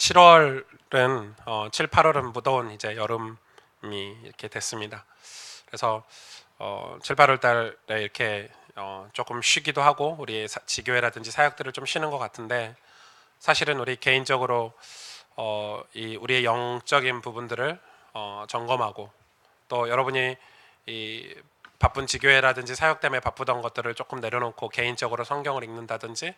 7월은 7, 8월은 무더운 이제 여름이 이렇게 됐습니다. 그래서 7, 8월 달에 이렇게 조금 쉬기도 하고 우리 지교회라든지 사역들을 좀 쉬는 것 같은데, 사실은 우리 개인적으로 이 우리의 영적인 부분들을 점검하고, 또 여러분이 이 바쁜 지교회라든지 사역 때문에 바쁘던 것들을 조금 내려놓고 개인적으로 성경을 읽는다든지,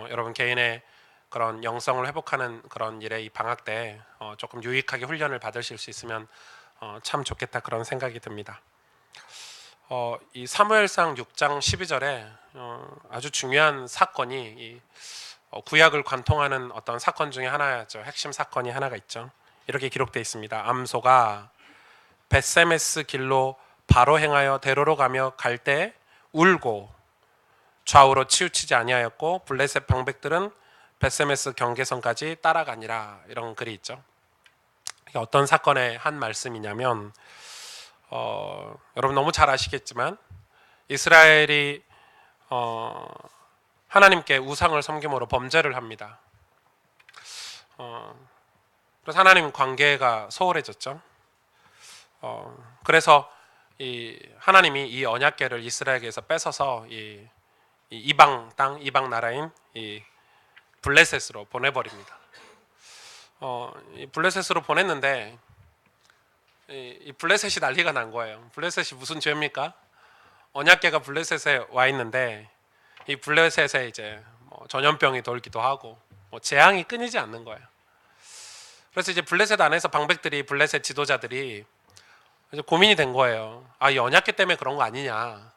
여러분 개인의 그런 영성을 회복하는 그런 일에 이 방학 때 조금 유익하게 훈련을 받으실 수 있으면 참 좋겠다, 그런 생각이 듭니다. 이 사무엘상 6장 12절에 아주 중요한 사건이 구약을 관통하는 어떤 사건 중에 하나였죠. 핵심 사건이 하나가 있죠. 이렇게 기록되어 있습니다. 암소가 벳세메스 길로 바로 행하여 대로로 가며 갈 때 울고 좌우로 치우치지 아니하였고 블레셋 방백들은 벳세메스 경계선까지 따라가니라. 이런 글이 있죠. 이게 어떤 사건의 한 말씀이냐면, 여러분 너무 잘 아시겠지만 이스라엘이 하나님께 우상을 섬김으로 범죄를 합니다. 그래서 하나님 관계가 소홀해졌죠. 그래서 하나님이 이 언약궤를 이스라엘에게서 뺏어서 이 이방 땅, 이방 나라인 이 블레셋으로 보내버립니다. 이 블레셋으로 보냈는데 이 블레셋이 난리가 난 거예요. 블레셋이 무슨 죄입니까? 언약궤가 블레셋에 와 있는데 이 블레셋에 이제 전염병이 돌기도 하고 재앙이 끊이지 않는 거예요. 그래서 이제 블레셋 안에서 방백들이, 블레셋 지도자들이 이제 고민이 된 거예요. 이 언약궤 때문에 그런 거 아니냐.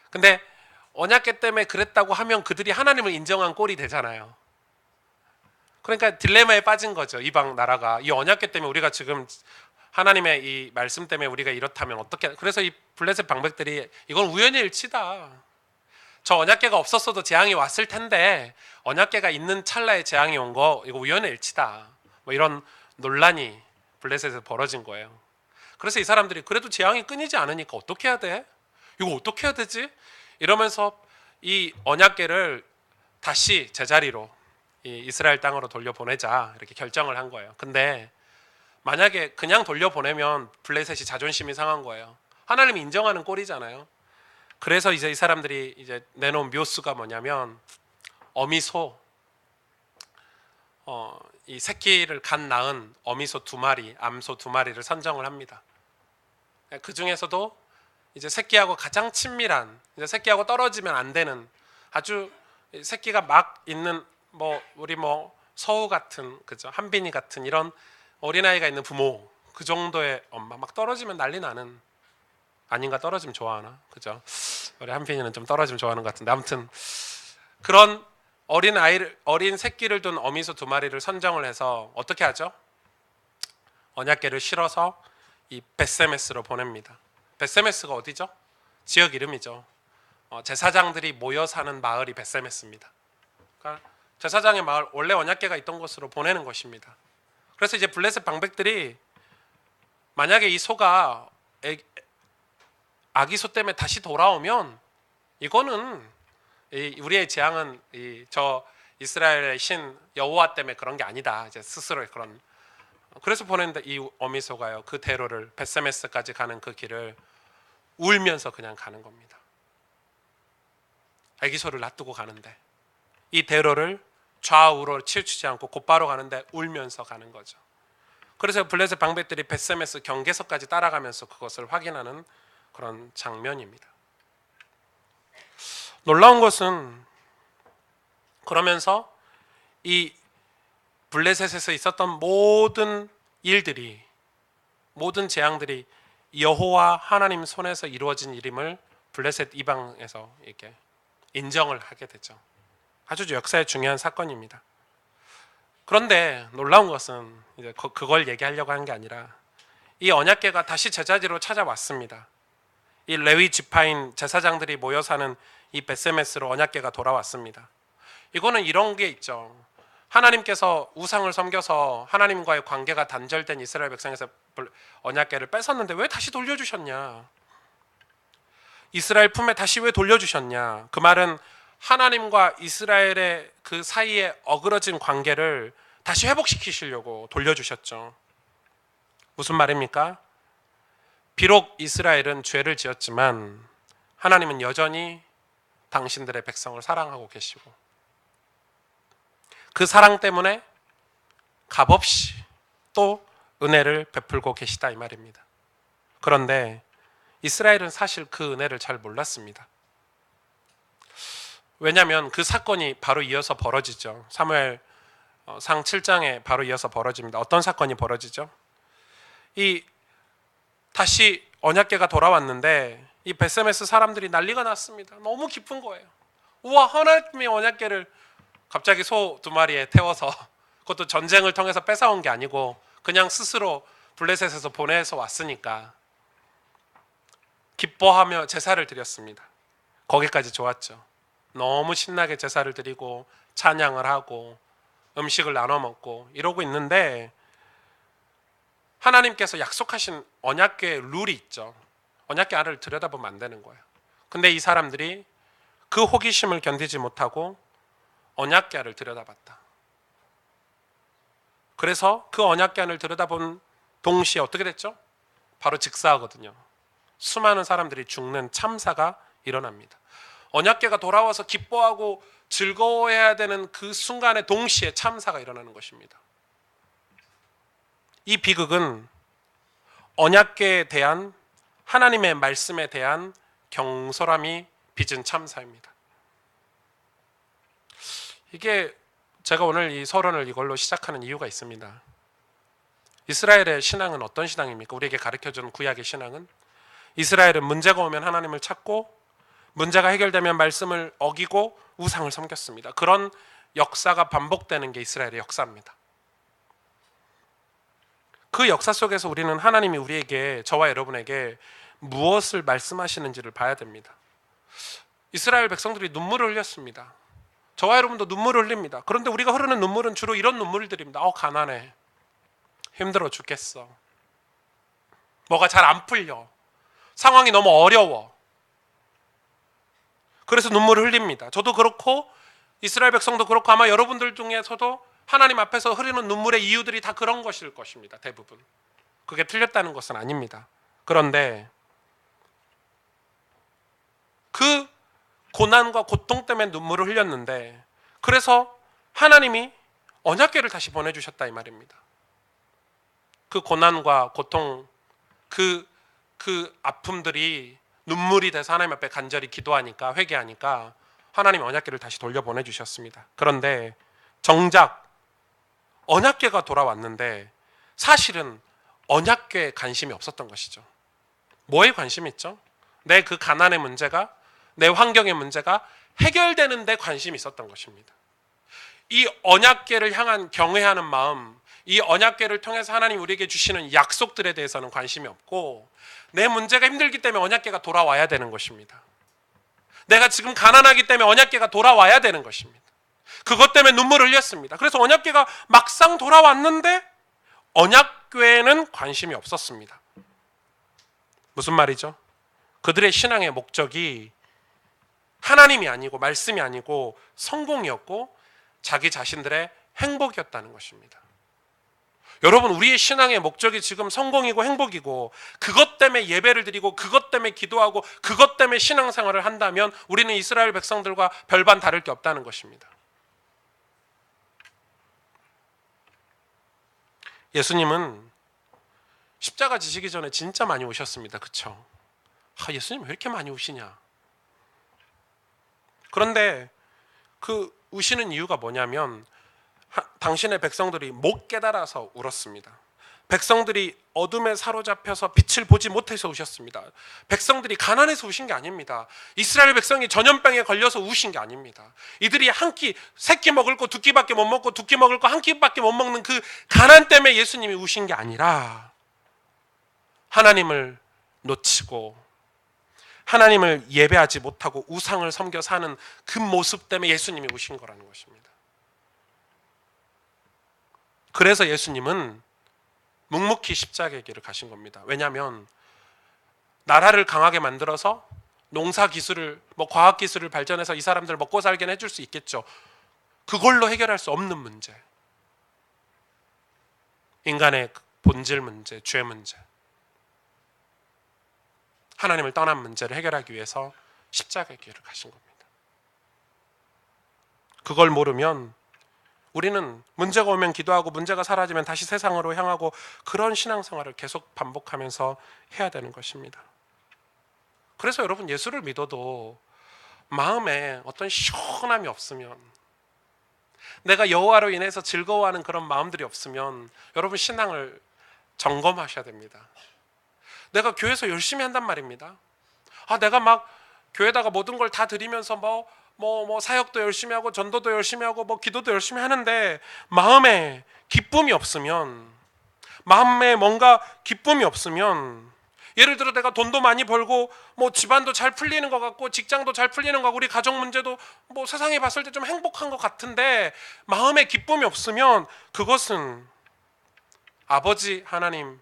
근데 언약궤 때문에 그랬다고 하면 그들이 하나님을 인정한 꼴이 되잖아요. 그러니까 딜레마에 빠진 거죠. 이방 나라가 이 언약궤 때문에 우리가 지금 하나님의 이 말씀 때문에 우리가 이렇다면 어떻게? 그래서 이 블레셋 방백들이 이건 우연의 일치다. 저 언약궤가 없었어도 재앙이 왔을 텐데 언약궤가 있는 찰나에 재앙이 온 거 이거 우연의 일치다. 이런 논란이 블레셋에서 벌어진 거예요. 그래서 이 사람들이 그래도 재앙이 끊이지 않으니까 어떻게 해야 돼? 이거 어떻게 해야 되지? 이러면서 이 언약궤를 다시 제자리로 이 이스라엘 땅으로 돌려보내자, 이렇게 결정을 한 거예요. 근데 만약에 그냥 돌려보내면 블레셋이 자존심이 상한 거예요. 하나님이 인정하는 꼴이잖아요. 그래서 이제 이 사람들이 이제 내놓은 묘수가 뭐냐면 어미소, 이 새끼를 간 낳은 어미소 2마리, 암소 2마리를 선정을 합니다. 그 중에서도 이제 새끼하고 가장 친밀한, 이제 새끼하고 떨어지면 안 되는, 아주 새끼가 막 있는 우리 서우 같은, 그죠, 한빈이 같은 이런 어린아이가 있는 부모, 그 정도의 엄마, 막 떨어지면 난리 나는, 아닌가? 떨어지면 좋아하나? 그죠? 우리 한빈이는 좀 떨어지면 좋아하는 것 같은데, 아무튼 그런 어린 새끼를 둔 어미소 2마리를 선정을 해서 어떻게 하죠? 언약궤를 실어서 이 벳세메스로 보냅니다. 벳세메스가 어디죠? 지역 이름이죠. 제사장들이 모여 사는 마을이 벳세메스입니다. 그러니까 제사장의 마을, 원래 언약궤가 있던 곳으로 보내는 것입니다. 그래서 이제 블레셋 방백들이 만약에 이 소가 아기 소 때문에 다시 돌아오면 이거는 우리의 재앙은 저 이스라엘의 신 여호와 때문에 그런 게 아니다. 이제 스스로의 그런, 그래서 보냈는데 이 어미소가요, 그 대로를 벳세메스까지 가는 그 길을 울면서 그냥 가는 겁니다. 아기 소를 놔두고 가는데 이 대로를 좌우로 치우치지 않고 곧바로 가는데 울면서 가는 거죠. 그래서 블레셋 방백들이 벳세메스 경계선까지 따라가면서 그것을 확인하는 그런 장면입니다. 놀라운 것은, 그러면서 이 블레셋에서 있었던 모든 일들이, 모든 재앙들이 여호와 하나님 손에서 이루어진 일임을 블레셋 이방에서 이렇게 인정을 하게 되죠. 아주 역사의 중요한 사건입니다. 그런데 놀라운 것은 이제 그걸 얘기하려고 하는 게 아니라 이 언약궤가 다시 제자리로 찾아왔습니다. 이 레위 지파인 제사장들이 모여 사는 이 벳세메스로 언약궤가 돌아왔습니다. 이거는 이런 게 있죠. 하나님께서 우상을 섬겨서 하나님과의 관계가 단절된 이스라엘 백성에서 언약궤를 뺏었는데 왜 다시 돌려주셨냐? 이스라엘 품에 다시 왜 돌려주셨냐? 그 말은 하나님과 이스라엘의 그 사이에 어그러진 관계를 다시 회복시키시려고 돌려주셨죠. 무슨 말입니까? 비록 이스라엘은 죄를 지었지만 하나님은 여전히 당신들의 백성을 사랑하고 계시고 그 사랑 때문에 값없이 또 은혜를 베풀고 계시다 이 말입니다. 그런데 이스라엘은 사실 그 은혜를 잘 몰랐습니다. 왜냐하면 그 사건이 바로 이어서 벌어지죠. 사무엘 상 7장에 바로 이어서 벌어집니다. 어떤 사건이 벌어지죠? 이 다시 언약궤가 돌아왔는데 이 베세메스 사람들이 난리가 났습니다. 너무 기쁜 거예요. 우와, 하나님의 언약궤를 갑자기 소 2마리에 태워서, 그것도 전쟁을 통해서 뺏어온 게 아니고 그냥 스스로 블레셋에서 보내서 왔으니까 기뻐하며 제사를 드렸습니다. 거기까지 좋았죠. 너무 신나게 제사를 드리고 찬양을 하고 음식을 나눠 먹고 이러고 있는데 하나님께서 약속하신 언약궤의 룰이 있죠. 언약궤 알을 들여다보면 안 되는 거예요. 근데 이 사람들이 그 호기심을 견디지 못하고 언약궤 알을 들여다봤다. 그래서 그 언약궤 안을 들여다본 동시에 어떻게 됐죠? 바로 즉사하거든요. 수많은 사람들이 죽는 참사가 일어납니다. 언약궤가 돌아와서 기뻐하고 즐거워해야 되는 그 순간에 동시에 참사가 일어나는 것입니다. 이 비극은 언약궤에 대한 하나님의 말씀에 대한 경솔함이 빚은 참사입니다. 이게 제가 오늘 이 서론을 이걸로 시작하는 이유가 있습니다. 이스라엘의 신앙은 어떤 신앙입니까? 우리에게 가르쳐준 구약의 신앙은 이스라엘은 문제가 오면 하나님을 찾고 문제가 해결되면 말씀을 어기고 우상을 섬겼습니다. 그런 역사가 반복되는 게 이스라엘의 역사입니다. 그 역사 속에서 우리는 하나님이 우리에게, 저와 여러분에게 무엇을 말씀하시는지를 봐야 됩니다. 이스라엘 백성들이 눈물을 흘렸습니다. 저와 여러분도 눈물을 흘립니다. 그런데 우리가 흐르는 눈물은 주로 이런 눈물들입니다. 가난해. 힘들어 죽겠어. 뭐가 잘 안 풀려. 상황이 너무 어려워. 그래서 눈물을 흘립니다. 저도 그렇고 이스라엘 백성도 그렇고 아마 여러분들 중에서도 하나님 앞에서 흐르는 눈물의 이유들이 다 그런 것일 것입니다. 대부분. 그게 틀렸다는 것은 아닙니다. 그런데 그 고난과 고통 때문에 눈물을 흘렸는데 그래서 하나님이 언약궤를 다시 보내주셨다 이 말입니다. 그 고난과 고통, 그 아픔들이 눈물이 돼서 하나님 앞에 간절히 기도하니까, 회개하니까 하나님이 언약궤를 다시 돌려보내주셨습니다. 그런데 정작 언약궤가 돌아왔는데 사실은 언약궤에 관심이 없었던 것이죠. 뭐에 관심이 있죠? 내 그 가난의 문제가, 내 환경의 문제가 해결되는 데 관심이 있었던 것입니다. 이 언약궤를 향한 경외하는 마음, 이 언약궤를 통해서 하나님 우리에게 주시는 약속들에 대해서는 관심이 없고 내 문제가 힘들기 때문에 언약궤가 돌아와야 되는 것입니다. 내가 지금 가난하기 때문에 언약궤가 돌아와야 되는 것입니다. 그것 때문에 눈물을 흘렸습니다. 그래서 언약궤가 막상 돌아왔는데 언약궤에는 관심이 없었습니다. 무슨 말이죠? 그들의 신앙의 목적이 하나님이 아니고 말씀이 아니고 성공이었고 자기 자신들의 행복이었다는 것입니다. 여러분, 우리의 신앙의 목적이 지금 성공이고 행복이고 그것 때문에 예배를 드리고 그것 때문에 기도하고 그것 때문에 신앙생활을 한다면 우리는 이스라엘 백성들과 별반 다를 게 없다는 것입니다. 예수님은 십자가 지시기 전에 진짜 많이 우셨습니다. 그렇죠? 예수님 왜 이렇게 많이 우시냐? 그런데 그 우시는 이유가 뭐냐면 당신의 백성들이 못 깨달아서 울었습니다. 백성들이 어둠에 사로잡혀서 빛을 보지 못해서 우셨습니다. 백성들이 가난해서 우신 게 아닙니다. 이스라엘 백성이 전염병에 걸려서 우신 게 아닙니다. 이들이 한 끼, 세 끼 먹을 거 두 끼밖에 못 먹고 두 끼 먹을 거 한 끼밖에 못 먹는 그 가난 때문에 예수님이 우신 게 아니라 하나님을 놓치고 하나님을 예배하지 못하고 우상을 섬겨 사는 그 모습 때문에 예수님이 우신 거라는 것입니다. 그래서 예수님은 묵묵히 십자가의 길을 가신 겁니다. 왜냐하면 나라를 강하게 만들어서 농사 기술을, 과학 기술을 발전해서 이 사람들 먹고 살게 해줄 수 있겠죠. 그걸로 해결할 수 없는 문제. 인간의 본질 문제, 죄 문제, 하나님을 떠난 문제를 해결하기 위해서 십자가의 길을 가신 겁니다. 그걸 모르면 우리는 문제가 오면 기도하고 문제가 사라지면 다시 세상으로 향하고 그런 신앙생활을 계속 반복하면서 해야 되는 것입니다. 그래서 여러분, 예수를 믿어도 마음에 어떤 시원함이 없으면, 내가 여호와로 인해서 즐거워하는 그런 마음들이 없으면 여러분, 신앙을 점검하셔야 됩니다. 내가 교회에서 열심히 한단 말입니다. 내가 막 교회에다가 모든 걸 다 드리면서 사역도 열심히 하고 전도도 열심히 하고 기도도 열심히 하는데 마음에 기쁨이 없으면, 마음에 뭔가 기쁨이 없으면, 예를 들어 내가 돈도 많이 벌고 집안도 잘 풀리는 것 같고 직장도 잘 풀리는 것 같고 우리 가정 문제도 세상에 봤을 때 좀 행복한 것 같은데 마음에 기쁨이 없으면 그것은 아버지 하나님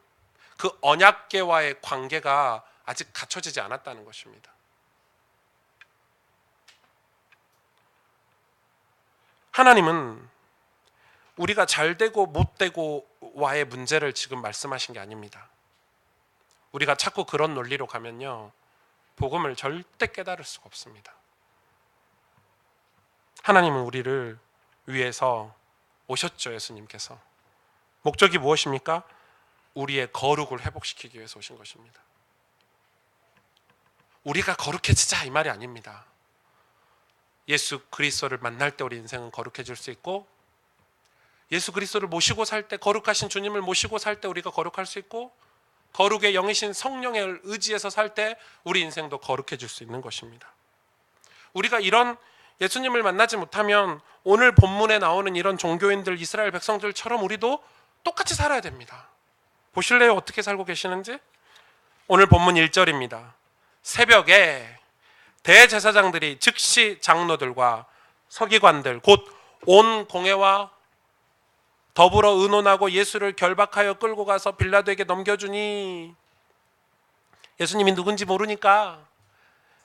그 언약궤와의 관계가 아직 갖춰지지 않았다는 것입니다. 하나님은 우리가 잘 되고 못 되고와의 문제를 지금 말씀하신 게 아닙니다. 우리가 자꾸 그런 논리로 가면요, 복음을 절대 깨달을 수가 없습니다. 하나님은 우리를 위해서 오셨죠. 예수님께서. 목적이 무엇입니까? 우리의 거룩을 회복시키기 위해서 오신 것입니다. 우리가 거룩해지자 이 말이 아닙니다. 예수 그리스도를 만날 때 우리 인생은 거룩해질 수 있고, 예수 그리스도를 모시고 살 때, 거룩하신 주님을 모시고 살 때 우리가 거룩할 수 있고, 거룩의 영이신 성령을 의지해서 살 때 우리 인생도 거룩해질 수 있는 것입니다. 우리가 이런 예수님을 만나지 못하면 오늘 본문에 나오는 이런 종교인들, 이스라엘 백성들처럼 우리도 똑같이 살아야 됩니다. 보실래요? 어떻게 살고 계시는지? 오늘 본문 1절입니다. 새벽에 대제사장들이 즉시 장로들과 서기관들 곧 온 공회와 더불어 의논하고 예수를 결박하여 끌고 가서 빌라도에게 넘겨주니, 예수님이 누군지 모르니까,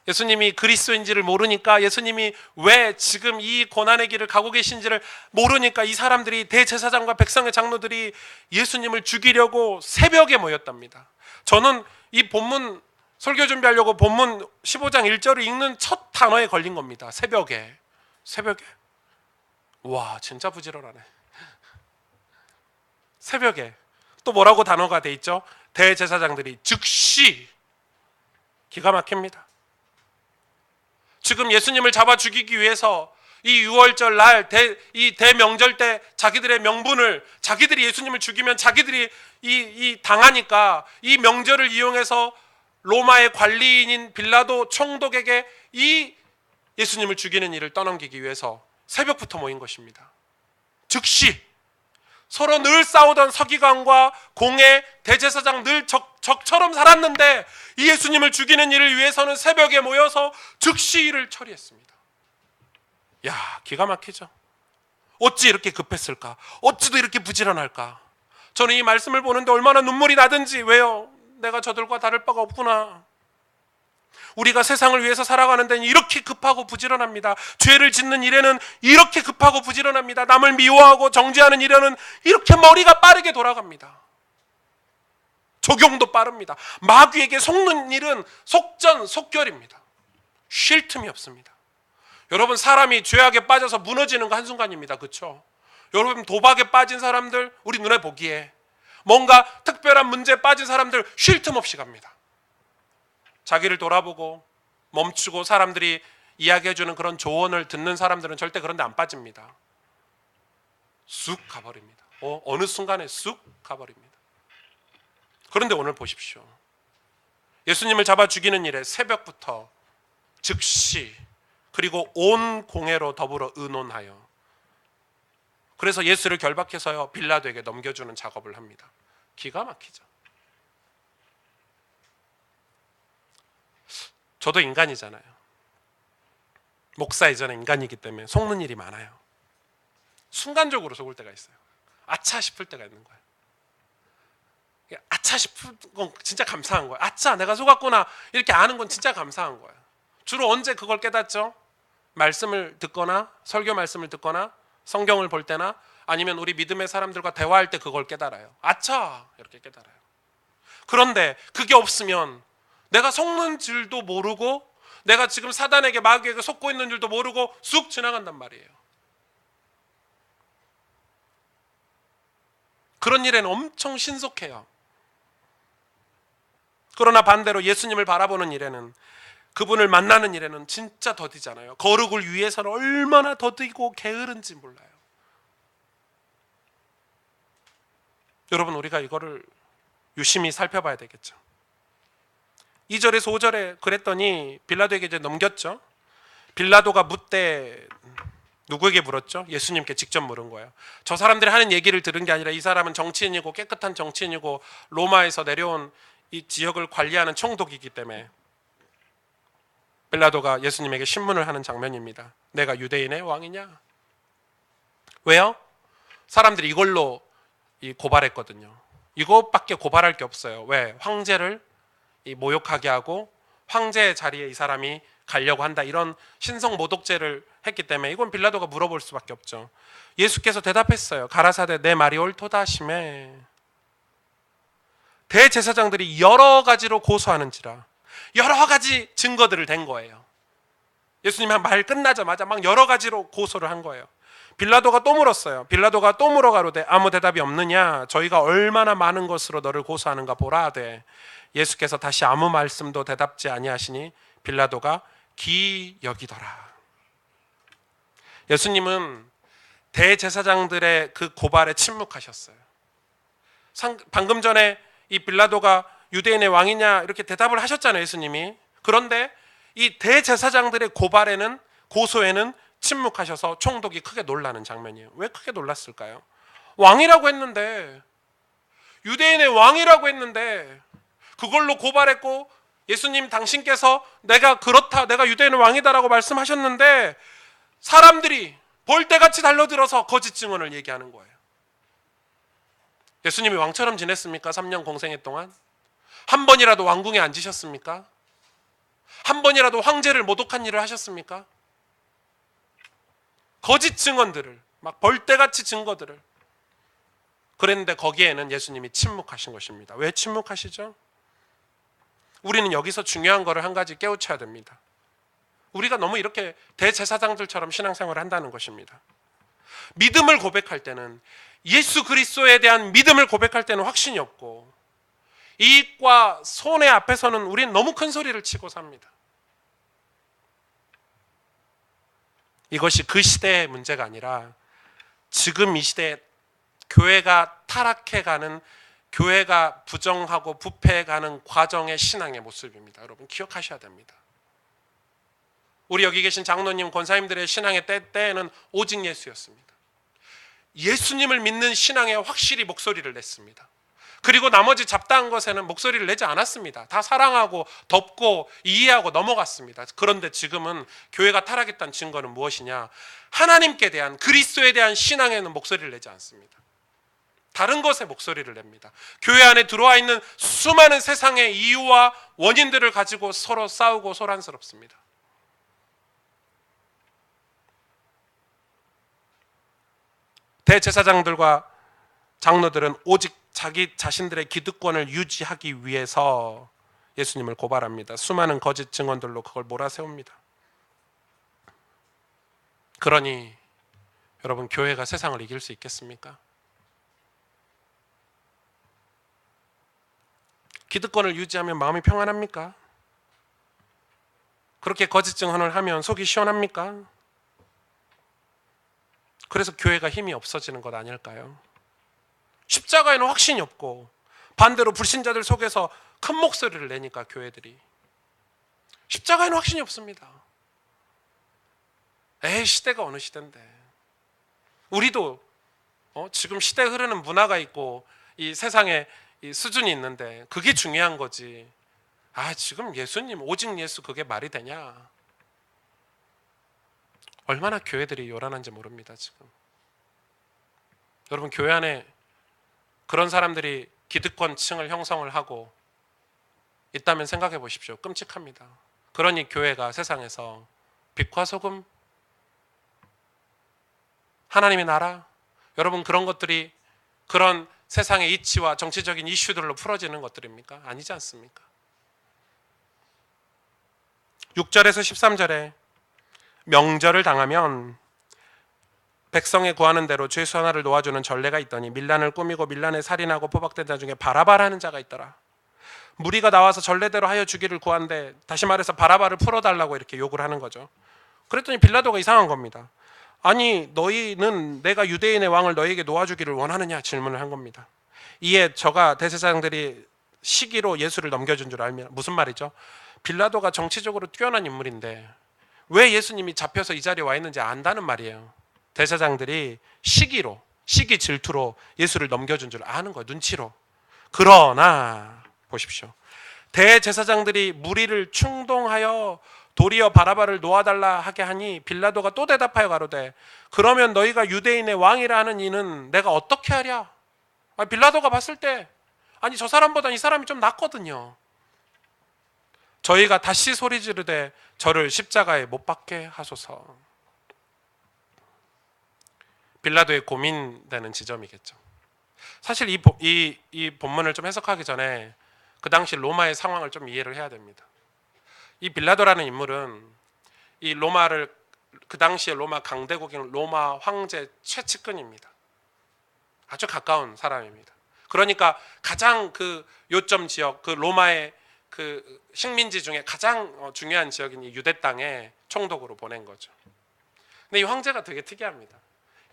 예수님이 그리스도인지를 모르니까, 예수님이 왜 지금 이 고난의 길을 가고 계신지를 모르니까 이 사람들이, 대제사장과 백성의 장로들이 예수님을 죽이려고 새벽에 모였답니다. 저는 이 본문 설교 준비하려고 본문 15장 1절을 읽는 첫 단어에 걸린 겁니다. 새벽에. 와, 진짜 부지런하네. 새벽에. 또 뭐라고 단어가 돼 있죠? 대제사장들이 즉시. 기가 막힙니다. 지금 예수님을 잡아 죽이기 위해서 이 6월절 날, 이 대명절 때 자기들의 명분을, 자기들이 예수님을 죽이면 자기들이 당하니까 이 명절을 이용해서 로마의 관리인인 빌라도 총독에게 이 예수님을 죽이는 일을 떠넘기기 위해서 새벽부터 모인 것입니다. 즉시. 서로 늘 싸우던 서기관과 공회, 대제사장 늘 적처럼 살았는데 이 예수님을 죽이는 일을 위해서는 새벽에 모여서 즉시 일을 처리했습니다. 야, 기가 막히죠. 어찌 이렇게 급했을까? 어찌도 이렇게 부지런할까? 저는 이 말씀을 보는데 얼마나 눈물이 나든지. 왜요? 내가 저들과 다를 바가 없구나. 우리가 세상을 위해서 살아가는 데는 이렇게 급하고 부지런합니다. 죄를 짓는 일에는 이렇게 급하고 부지런합니다. 남을 미워하고 정죄하는 일에는 이렇게 머리가 빠르게 돌아갑니다. 적용도 빠릅니다. 마귀에게 속는 일은 속전속결입니다. 쉴 틈이 없습니다. 여러분, 사람이 죄악에 빠져서 무너지는 거 한순간입니다. 그렇죠? 여러분, 도박에 빠진 사람들 우리 눈에 보기에, 뭔가 특별한 문제에 빠진 사람들 쉴 틈 없이 갑니다. 자기를 돌아보고 멈추고 사람들이 이야기해주는 그런 조언을 듣는 사람들은 절대 그런 데 안 빠집니다. 쑥 가버립니다. 어느 순간에 쑥 가버립니다. 그런데 오늘 보십시오. 예수님을 잡아 죽이는 일에 새벽부터 즉시, 그리고 온 공회로 더불어 의논하여, 그래서 예수를 결박해서요 빌라도에게 넘겨주는 작업을 합니다. 기가 막히죠. 저도 인간이잖아요. 목사이전에 인간이기 때문에 속는 일이 많아요. 순간적으로 속을 때가 있어요. 아차 싶을 때가 있는 거예요. 아차 싶은 건 진짜 감사한 거예요. 아차, 내가 속았구나 이렇게 아는 건 진짜 감사한 거예요. 주로 언제 그걸 깨닫죠? 말씀을 듣거나 설교 말씀을 듣거나 성경을 볼 때나, 아니면 우리 믿음의 사람들과 대화할 때 그걸 깨달아요. 아차! 이렇게 깨달아요. 그런데 그게 없으면 내가 속는 줄도 모르고 내가 지금 사단에게 마귀에게 속고 있는 줄도 모르고 쑥 지나간단 말이에요. 그런 일에는 엄청 신속해요. 그러나 반대로 예수님을 바라보는 일에는, 그분을 만나는 일에는 진짜 더디잖아요. 거룩을 위해서는 얼마나 더디고 게으른지 몰라요. 여러분, 우리가 이거를 유심히 살펴봐야 되겠죠. 2절에서 5절에 그랬더니 빌라도에게 이제 넘겼죠. 빌라도가 묻되 누구에게 물었죠? 예수님께 직접 물은 거예요. 저 사람들이 하는 얘기를 들은 게 아니라 이 사람은 정치인이고 깨끗한 정치인이고 로마에서 내려온 이 지역을 관리하는 총독이기 때문에 빌라도가 예수님에게 신문을 하는 장면입니다. 내가 유대인의 왕이냐? 왜요? 사람들이 이걸로 고발했거든요. 이것밖에 고발할 게 없어요. 왜? 황제를 모욕하게 하고 황제의 자리에 이 사람이 가려고 한다, 이런 신성 모독죄를 했기 때문에 이건 빌라도가 물어볼 수밖에 없죠. 예수께서 대답했어요. 가라사대 내 말이 옳도다 하시매. 대제사장들이 여러 가지로 고소하는지라, 여러 가지 증거들을 댄 거예요. 예수님 말 끝나자마자 막 여러 가지로 고소를 한 거예요. 빌라도가 또 물었어요. 빌라도가 또 물어가로되 아무 대답이 없느냐? 저희가 얼마나 많은 것으로 너를 고소하는가 보라 하되 예수께서 다시 아무 말씀도 대답지 아니하시니 빌라도가 기이 여기더라. 예수님은 대제사장들의 그 고발에 침묵하셨어요. 방금 전에 이 빌라도가 유대인의 왕이냐 이렇게 대답을 하셨잖아요, 예수님이. 그런데 이 대제사장들의 고소에는 침묵하셔서 총독이 크게 놀라는 장면이에요. 왜 크게 놀랐을까요? 왕이라고 했는데, 유대인의 왕이라고 했는데 그걸로 고발했고 예수님 당신께서 내가 그렇다, 내가 유대인의 왕이다라고 말씀하셨는데 사람들이 벌떼같이 달려들어서 거짓 증언을 얘기하는 거예요. 예수님이 왕처럼 지냈습니까? 3년 공생애 동안 한 번이라도 왕궁에 앉으셨습니까? 한 번이라도 황제를 모독한 일을 하셨습니까? 거짓 증언들을, 막 벌떼같이 증거들을. 그랬는데 거기에는 예수님이 침묵하신 것입니다. 왜 침묵하시죠? 우리는 여기서 중요한 거를 한 가지 깨우쳐야 됩니다. 우리가 너무 이렇게 대제사장들처럼 신앙생활을 한다는 것입니다. 믿음을 고백할 때는, 예수 그리스도에 대한 믿음을 고백할 때는 확신이 없고 이익과 손해 앞에서는 우리는 너무 큰 소리를 치고 삽니다. 이것이 그 시대의 문제가 아니라 지금 이 시대에 교회가 타락해가는, 교회가 부정하고 부패해가는 과정의 신앙의 모습입니다. 여러분 기억하셔야 됩니다. 우리 여기 계신 장로님, 권사님들의 신앙의 때에는 오직 예수였습니다. 예수님을 믿는 신앙에 확실히 목소리를 냈습니다. 그리고 나머지 잡다한 것에는 목소리를 내지 않았습니다. 다 사랑하고 덮고 이해하고 넘어갔습니다. 그런데 지금은 교회가 타락했다는 증거는 무엇이냐? 하나님께 대한, 그리스도에 대한 신앙에는 목소리를 내지 않습니다. 다른 것에 목소리를 냅니다. 교회 안에 들어와 있는 수많은 세상의 이유와 원인들을 가지고 서로 싸우고 소란스럽습니다. 대제사장들과 장로들은 오직 자기 자신들의 기득권을 유지하기 위해서 예수님을 고발합니다. 수많은 거짓 증언들로 그걸 몰아세웁니다. 그러니 여러분, 교회가 세상을 이길 수 있겠습니까? 기득권을 유지하면 마음이 평안합니까? 그렇게 거짓 증언을 하면 속이 시원합니까? 그래서 교회가 힘이 없어지는 것 아닐까요? 십자가에는 확신이 없고 반대로 불신자들 속에서 큰 목소리를 내니까 교회들이, 십자가에는 확신이 없습니다. 시대가 어느 시대인데. 우리도 지금 시대에 흐르는 문화가 있고 이 세상에 이 수준이 있는데 그게 중요한 거지. 지금 예수님, 오직 예수, 그게 말이 되냐? 얼마나 교회들이 요란한지 모릅니다. 지금 여러분, 교회 안에 그런 사람들이 기득권층을 형성을 하고 있다면 생각해 보십시오. 끔찍합니다. 그러니 교회가 세상에서 빛과 소금, 하나님의 나라, 여러분 그런 것들이 그런 세상의 이치와 정치적인 이슈들로 풀어지는 것들입니까? 아니지 않습니까? 6절에서 13절에 명절을 당하면 백성의 구하는 대로 죄수 하나를 놓아주는 전례가 있더니 밀란을 꾸미고 밀란에 살인하고 포박된 자 중에 바라바라는 자가 있더라. 무리가 나와서 전례대로 하여 주기를 구한데, 다시 말해서 바라바를 풀어달라고 이렇게 요구를 하는 거죠. 그랬더니 빌라도가 이상한 겁니다. 아니 너희는 내가 유대인의 왕을 너희에게 놓아주기를 원하느냐 질문을 한 겁니다. 이에 저가 대제사장들이 시기로 예수를 넘겨준 줄 알면, 무슨 말이죠? 빌라도가 정치적으로 뛰어난 인물인데 왜 예수님이 잡혀서 이 자리에 와 있는지 안다는 말이에요. 대제사장들이 시기로, 시기 질투로 예수를 넘겨준 줄 아는 거예요. 눈치로. 그러나 보십시오, 대제사장들이 무리를 충동하여 도리어 바라바를 놓아달라 하게 하니 빌라도가 또 대답하여 가로되 그러면 너희가 유대인의 왕이라 하는 이는 내가 어떻게 하랴? 빌라도가 봤을 때 아니 저 사람보다 이 사람이 좀 낫거든요. 저희가 다시 소리 지르되 저를 십자가에 못 박게 하소서. 빌라도의 고민되는 지점이겠죠. 사실 이 본문을 좀 해석하기 전에 그 당시 로마의 상황을 좀 이해를 해야 됩니다. 이 빌라도라는 인물은 이 로마를, 그 당시에 로마 강대국인 로마 황제 최측근입니다. 아주 가까운 사람입니다. 그러니까 가장 그 요점 지역, 그 로마의 그 식민지 중에 가장 중요한 지역인 이 유대 땅에 총독으로 보낸 거죠. 근데 이 황제가 되게 특이합니다.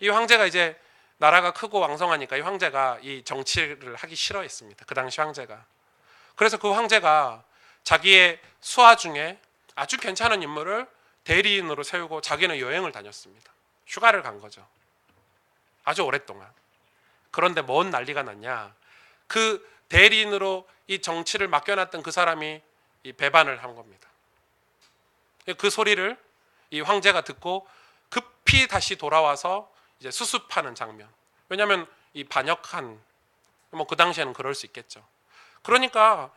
이 황제가 이제 나라가 크고 왕성하니까 이 황제가 이 정치를 하기 싫어했습니다. 그 당시 황제가. 그래서 그 황제가 자기의 수하 중에 아주 괜찮은 인물을 대리인으로 세우고 자기는 여행을 다녔습니다. 휴가를 간 거죠. 아주 오랫동안. 그런데 뭔 난리가 났냐? 그 대리인으로 이 정치를 맡겨놨던 그 사람이 이 배반을 한 겁니다. 그 소리를 이 황제가 듣고 급히 다시 돌아와서 이제 수습하는 장면. 왜냐하면 이 반역한, 뭐 그 당시에는 그럴 수 있겠죠. 그러니까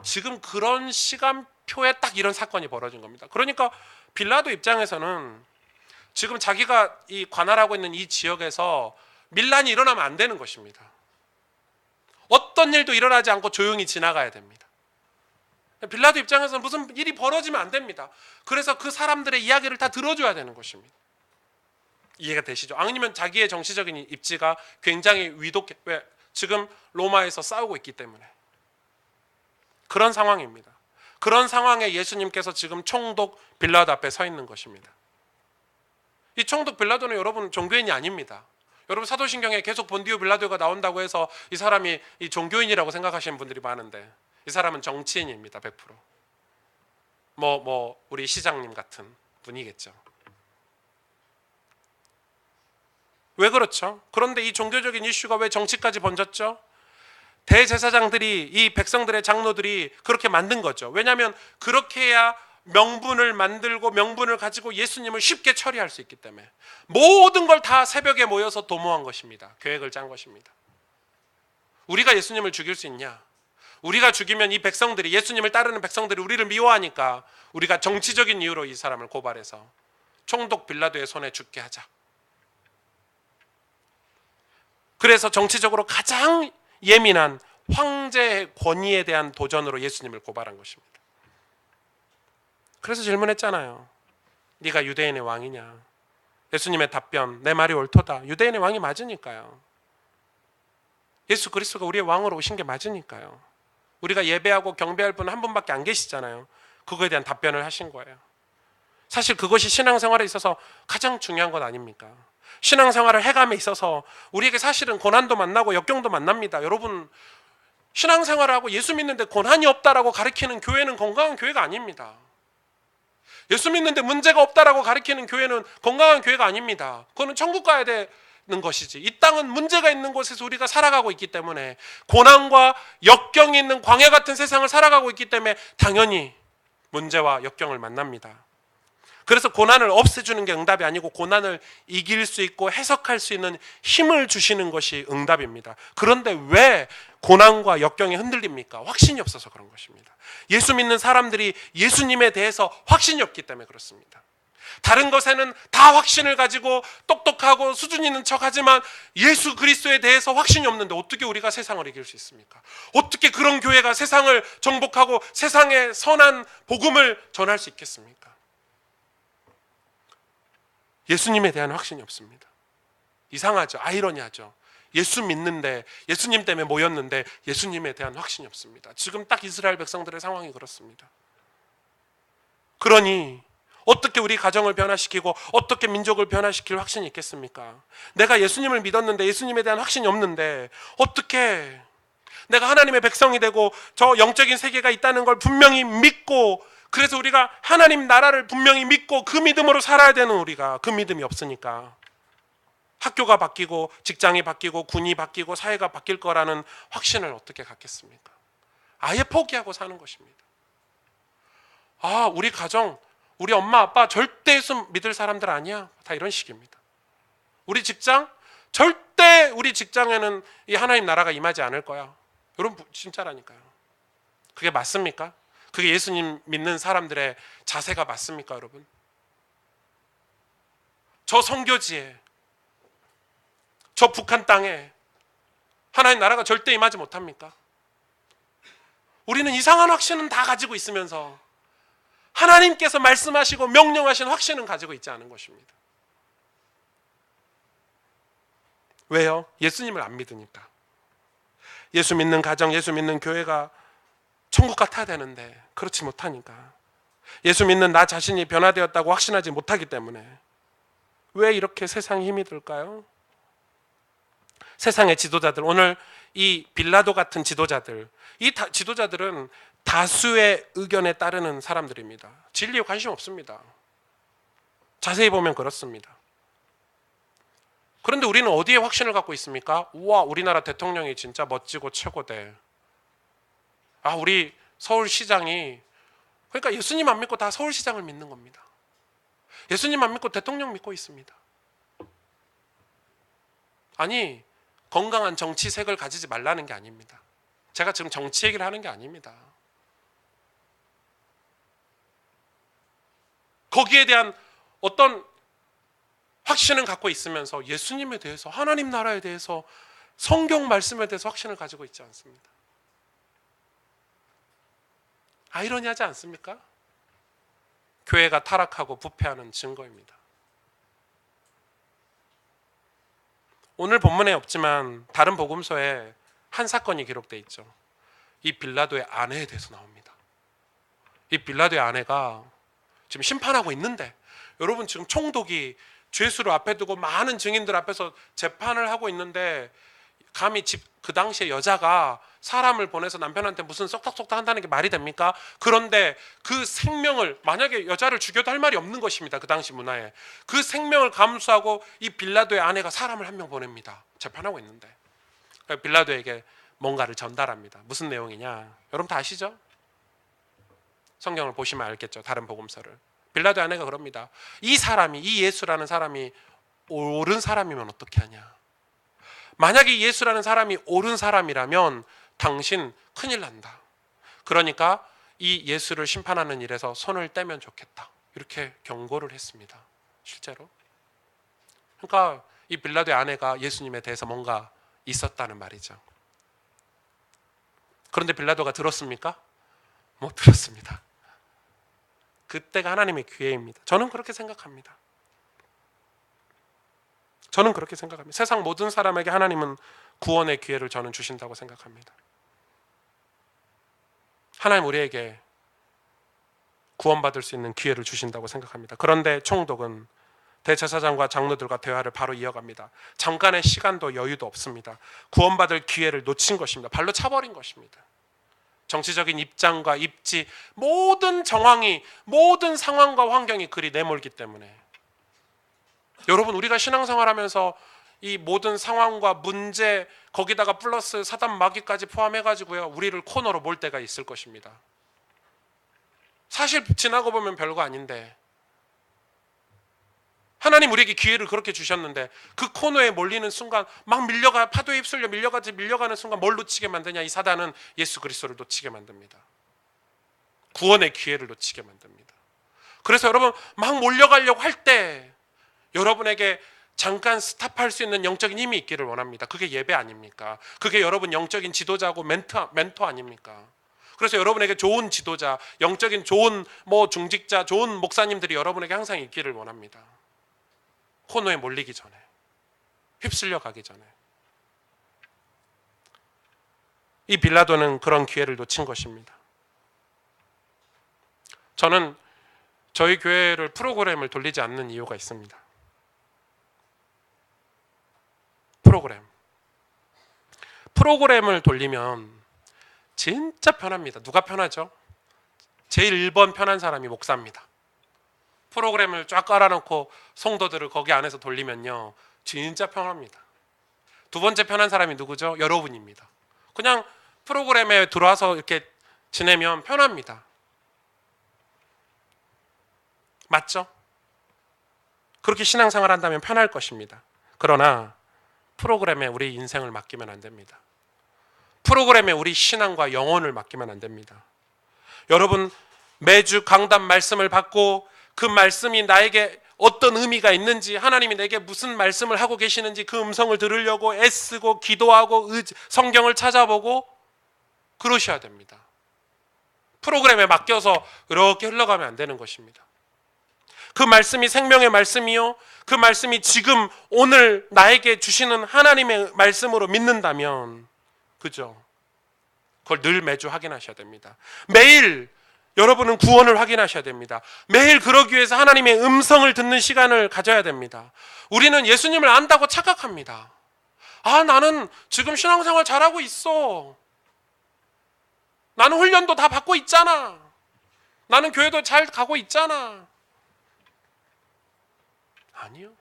지금 그런 시간표에 딱 이런 사건이 벌어진 겁니다. 그러니까 빌라도 입장에서는 지금 자기가 이 관할하고 있는 이 지역에서 밀란이 일어나면 안 되는 것입니다. 어떤 일도 일어나지 않고 조용히 지나가야 됩니다. 빌라도 입장에서는 무슨 일이 벌어지면 안 됩니다. 그래서 그 사람들의 이야기를 다 들어줘야 되는 것입니다. 이해가 되시죠? 아니면 자기의 정치적인 입지가 굉장히 위독해. 왜? 지금 로마에서 싸우고 있기 때문에. 그런 상황입니다. 그런 상황에 예수님께서 지금 총독 빌라도 앞에 서 있는 것입니다. 이 총독 빌라도는 여러분 종교인이 아닙니다. 여러분 사도신경에 계속 본디오 빌라도가 나온다고 해서 이 사람이 이 종교인이라고 생각하시는 분들이 많은데 이 사람은 정치인입니다. 100%. 우리 시장님 같은 분이겠죠. 왜 그렇죠? 그런데 이 종교적인 이슈가 왜 정치까지 번졌죠? 대제사장들이, 이 백성들의 장로들이 그렇게 만든 거죠. 왜냐하면 그렇게 해야 명분을 만들고 명분을 가지고 예수님을 쉽게 처리할 수 있기 때문에 모든 걸 다 새벽에 모여서 도모한 것입니다. 계획을 짠 것입니다. 우리가 예수님을 죽일 수 있냐? 우리가 죽이면 이 백성들이, 예수님을 따르는 백성들이 우리를 미워하니까 우리가 정치적인 이유로 이 사람을 고발해서 총독 빌라도의 손에 죽게 하자. 그래서 정치적으로 가장 예민한 황제의 권위에 대한 도전으로 예수님을 고발한 것입니다. 그래서 질문했잖아요. 네가 유대인의 왕이냐? 예수님의 답변, 내 말이 옳도다. 유대인의 왕이 맞으니까요. 예수 그리스도가 우리의 왕으로 오신 게 맞으니까요. 우리가 예배하고 경배할 분은 한 분밖에 안 계시잖아요. 그거에 대한 답변을 하신 거예요. 사실 그것이 신앙생활에 있어서 가장 중요한 것 아닙니까? 신앙생활을 해감에 있어서 우리에게 사실은 고난도 만나고 역경도 만납니다. 여러분, 신앙생활을 하고 예수 믿는데 고난이 없다라고 가르치는 교회는 건강한 교회가 아닙니다. 예수 믿는데 문제가 없다라고 가르치는 교회는 건강한 교회가 아닙니다. 그거는 천국 가야 되는 것이지. 이 땅은 문제가 있는 곳에서 우리가 살아가고 있기 때문에, 고난과 역경이 있는 광야 같은 세상을 살아가고 있기 때문에 당연히 문제와 역경을 만납니다. 그래서 고난을 없애주는 게 응답이 아니고 고난을 이길 수 있고 해석할 수 있는 힘을 주시는 것이 응답입니다. 그런데 왜 고난과 역경이 흔들립니까? 확신이 없어서 그런 것입니다. 예수 믿는 사람들이 예수님에 대해서 확신이 없기 때문에 그렇습니다. 다른 것에는 다 확신을 가지고 똑똑하고 수준 있는 척하지만 예수 그리스도에 대해서 확신이 없는데 어떻게 우리가 세상을 이길 수 있습니까? 어떻게 그런 교회가 세상을 정복하고 세상에 선한 복음을 전할 수 있겠습니까? 예수님에 대한 확신이 없습니다. 이상하죠. 아이러니하죠. 예수 믿는데, 예수님 때문에 모였는데 예수님에 대한 확신이 없습니다. 지금 딱 이스라엘 백성들의 상황이 그렇습니다. 그러니 어떻게 우리 가정을 변화시키고 어떻게 민족을 변화시킬 확신이 있겠습니까? 내가 예수님을 믿었는데 예수님에 대한 확신이 없는데 어떻게 내가 하나님의 백성이 되고 저 영적인 세계가 있다는 걸 분명히 믿고, 그래서 우리가 하나님 나라를 분명히 믿고 그 믿음으로 살아야 되는 우리가 그 믿음이 없으니까 학교가 바뀌고 직장이 바뀌고 군이 바뀌고 사회가 바뀔 거라는 확신을 어떻게 갖겠습니까? 아예 포기하고 사는 것입니다. 아, 우리 가정, 우리 엄마 아빠 절대 예수 믿을 사람들 아니야, 다 이런 식입니다. 우리 직장, 절대 우리 직장에는 이 하나님 나라가 임하지 않을 거야. 여러분 진짜라니까요. 그게 맞습니까? 그게 예수님 믿는 사람들의 자세가 맞습니까, 여러분? 저 선교지에, 저 북한 땅에 하나님 나라가 절대 임하지 못합니까? 우리는 이상한 확신은 다 가지고 있으면서 하나님께서 말씀하시고 명령하신 확신은 가지고 있지 않은 것입니다. 왜요? 예수님을 안 믿으니까. 예수 믿는 가정, 예수 믿는 교회가 천국 같아야 되는데 그렇지 못하니까. 예수 믿는 나 자신이 변화되었다고 확신하지 못하기 때문에. 왜 이렇게 세상에 힘이 들까요? 세상의 지도자들, 오늘 이 빌라도 같은 지도자들, 지도자들은 다수의 의견에 따르는 사람들입니다. 진리에 관심 없습니다. 자세히 보면 그렇습니다. 그런데 우리는 어디에 확신을 갖고 있습니까? 우와, 우리나라 대통령이 진짜 멋지고 최고대. 아, 우리 서울시장이, 그러니까 예수님 안 믿고 다 서울시장을 믿는 겁니다. 예수님 안 믿고 대통령 믿고 있습니다. 아니, 건강한 정치색을 가지지 말라는 게 아닙니다. 제가 지금 정치 얘기를 하는 게 아닙니다. 거기에 대한 어떤 확신을 갖고 있으면서 예수님에 대해서, 하나님 나라에 대해서, 성경 말씀에 대해서 확신을 가지고 있지 않습니다. 아이러니하지 않습니까? 교회가 타락하고 부패하는 증거입니다. 오늘 본문에 없지만 다른 복음서에 한 사건이 기록되어 있죠. 이 빌라도의 아내에 대해서 나옵니다. 이 빌라도의 아내가 지금 심판하고 있는데, 여러분 지금 총독이 죄수를 앞에 두고 많은 증인들 앞에서 재판을 하고 있는데, 감히 그 당시에 여자가 사람을 보내서 남편한테 무슨 쏙닥쏙닥 한다는 게 말이 됩니까? 그런데 그 생명을, 만약에 여자를 죽여도 할 말이 없는 것입니다. 그 당시 문화에. 그 생명을 감수하고 이 빌라도의 아내가 사람을 한 명 보냅니다. 재판하고 있는데. 빌라도에게 뭔가를 전달합니다. 무슨 내용이냐? 여러분 다 아시죠? 성경을 보시면 알겠죠. 다른 복음서를. 빌라도의 아내가 그럽니다. 이 사람이, 이 예수라는 사람이 옳은 사람이면 어떻게 하냐? 만약에 예수라는 사람이 옳은 사람이라면 당신 큰일 난다. 그러니까 이 예수를 심판하는 일에서 손을 떼면 좋겠다. 이렇게 경고를 했습니다. 실제로. 그러니까 이 빌라도의 아내가 예수님에 대해서 뭔가 있었다는 말이죠. 그런데 빌라도가 들었습니까? 못 들었습니다. 그때가 하나님의 기회입니다. 저는 그렇게 생각합니다. 저는 그렇게 생각합니다. 세상 모든 사람에게 하나님은 구원의 기회를 저는 주신다고 생각합니다. 하나님 우리에게 구원받을 수 있는 기회를 주신다고 생각합니다. 그런데 총독은 대제사장과 장로들과 대화를 바로 이어갑니다. 잠깐의 시간도 여유도 없습니다. 구원받을 기회를 놓친 것입니다. 발로 차버린 것입니다. 정치적인 입장과 입지, 모든 정황이, 모든 상황과 환경이 그리 내몰기 때문에. 여러분, 우리가 신앙생활하면서 이 모든 상황과 문제, 거기다가 플러스 사단 마귀까지 포함해가지고요, 우리를 코너로 몰 때가 있을 것입니다. 사실 지나고 보면 별거 아닌데, 하나님 우리에게 기회를 그렇게 주셨는데 그 코너에 몰리는 순간 막 밀려가, 파도에 휩쓸려 밀려가는 순간 뭘 놓치게 만드냐? 이 사단은 예수 그리스도를 놓치게 만듭니다. 구원의 기회를 놓치게 만듭니다. 그래서 여러분 막 몰려가려고 할 때 여러분에게 잠깐 스탑할 수 있는 영적인 힘이 있기를 원합니다. 그게 예배 아닙니까? 그게 여러분 영적인 지도자고 멘토 아닙니까? 그래서 여러분에게 좋은 지도자, 영적인 좋은 중직자, 좋은 목사님들이 여러분에게 항상 있기를 원합니다. 코너에 몰리기 전에, 휩쓸려 가기 전에. 이 빌라도는 그런 기회를 놓친 것입니다. 저는 저희 교회를 프로그램을 돌리지 않는 이유가 있습니다. 프로그램을 돌리면 진짜 편합니다. 누가 편하죠? 제일 1번 편한 사람이 목사입니다. 프로그램을 쫙 깔아놓고 성도들을 거기 안에서 돌리면요, 진짜 편합니다. 두 번째 편한 사람이 누구죠? 여러분입니다. 그냥 프로그램에 들어와서 이렇게 지내면 편합니다. 맞죠? 그렇게 신앙생활 한다면 편할 것입니다. 그러나 프로그램에 우리 인생을 맡기면 안 됩니다. 프로그램에 우리 신앙과 영혼을 맡기면 안 됩니다. 여러분, 매주 강단 말씀을 받고 그 말씀이 나에게 어떤 의미가 있는지, 하나님이 내게 무슨 말씀을 하고 계시는지 그 음성을 들으려고 애쓰고 기도하고 성경을 찾아보고 그러셔야 됩니다. 프로그램에 맡겨서 이렇게 흘러가면 안 되는 것입니다. 그 말씀이 생명의 말씀이요, 그 말씀이 지금 오늘 나에게 주시는 하나님의 말씀으로 믿는다면, 그죠? 그걸 늘 매주 확인하셔야 됩니다. 매일 여러분은 구원을 확인하셔야 됩니다. 매일 그러기 위해서 하나님의 음성을 듣는 시간을 가져야 됩니다. 우리는 예수님을 안다고 착각합니다. 나는 지금 신앙생활 잘하고 있어. 나는 훈련도 다 받고 있잖아. 나는 교회도 잘 가고 있잖아. 아니요.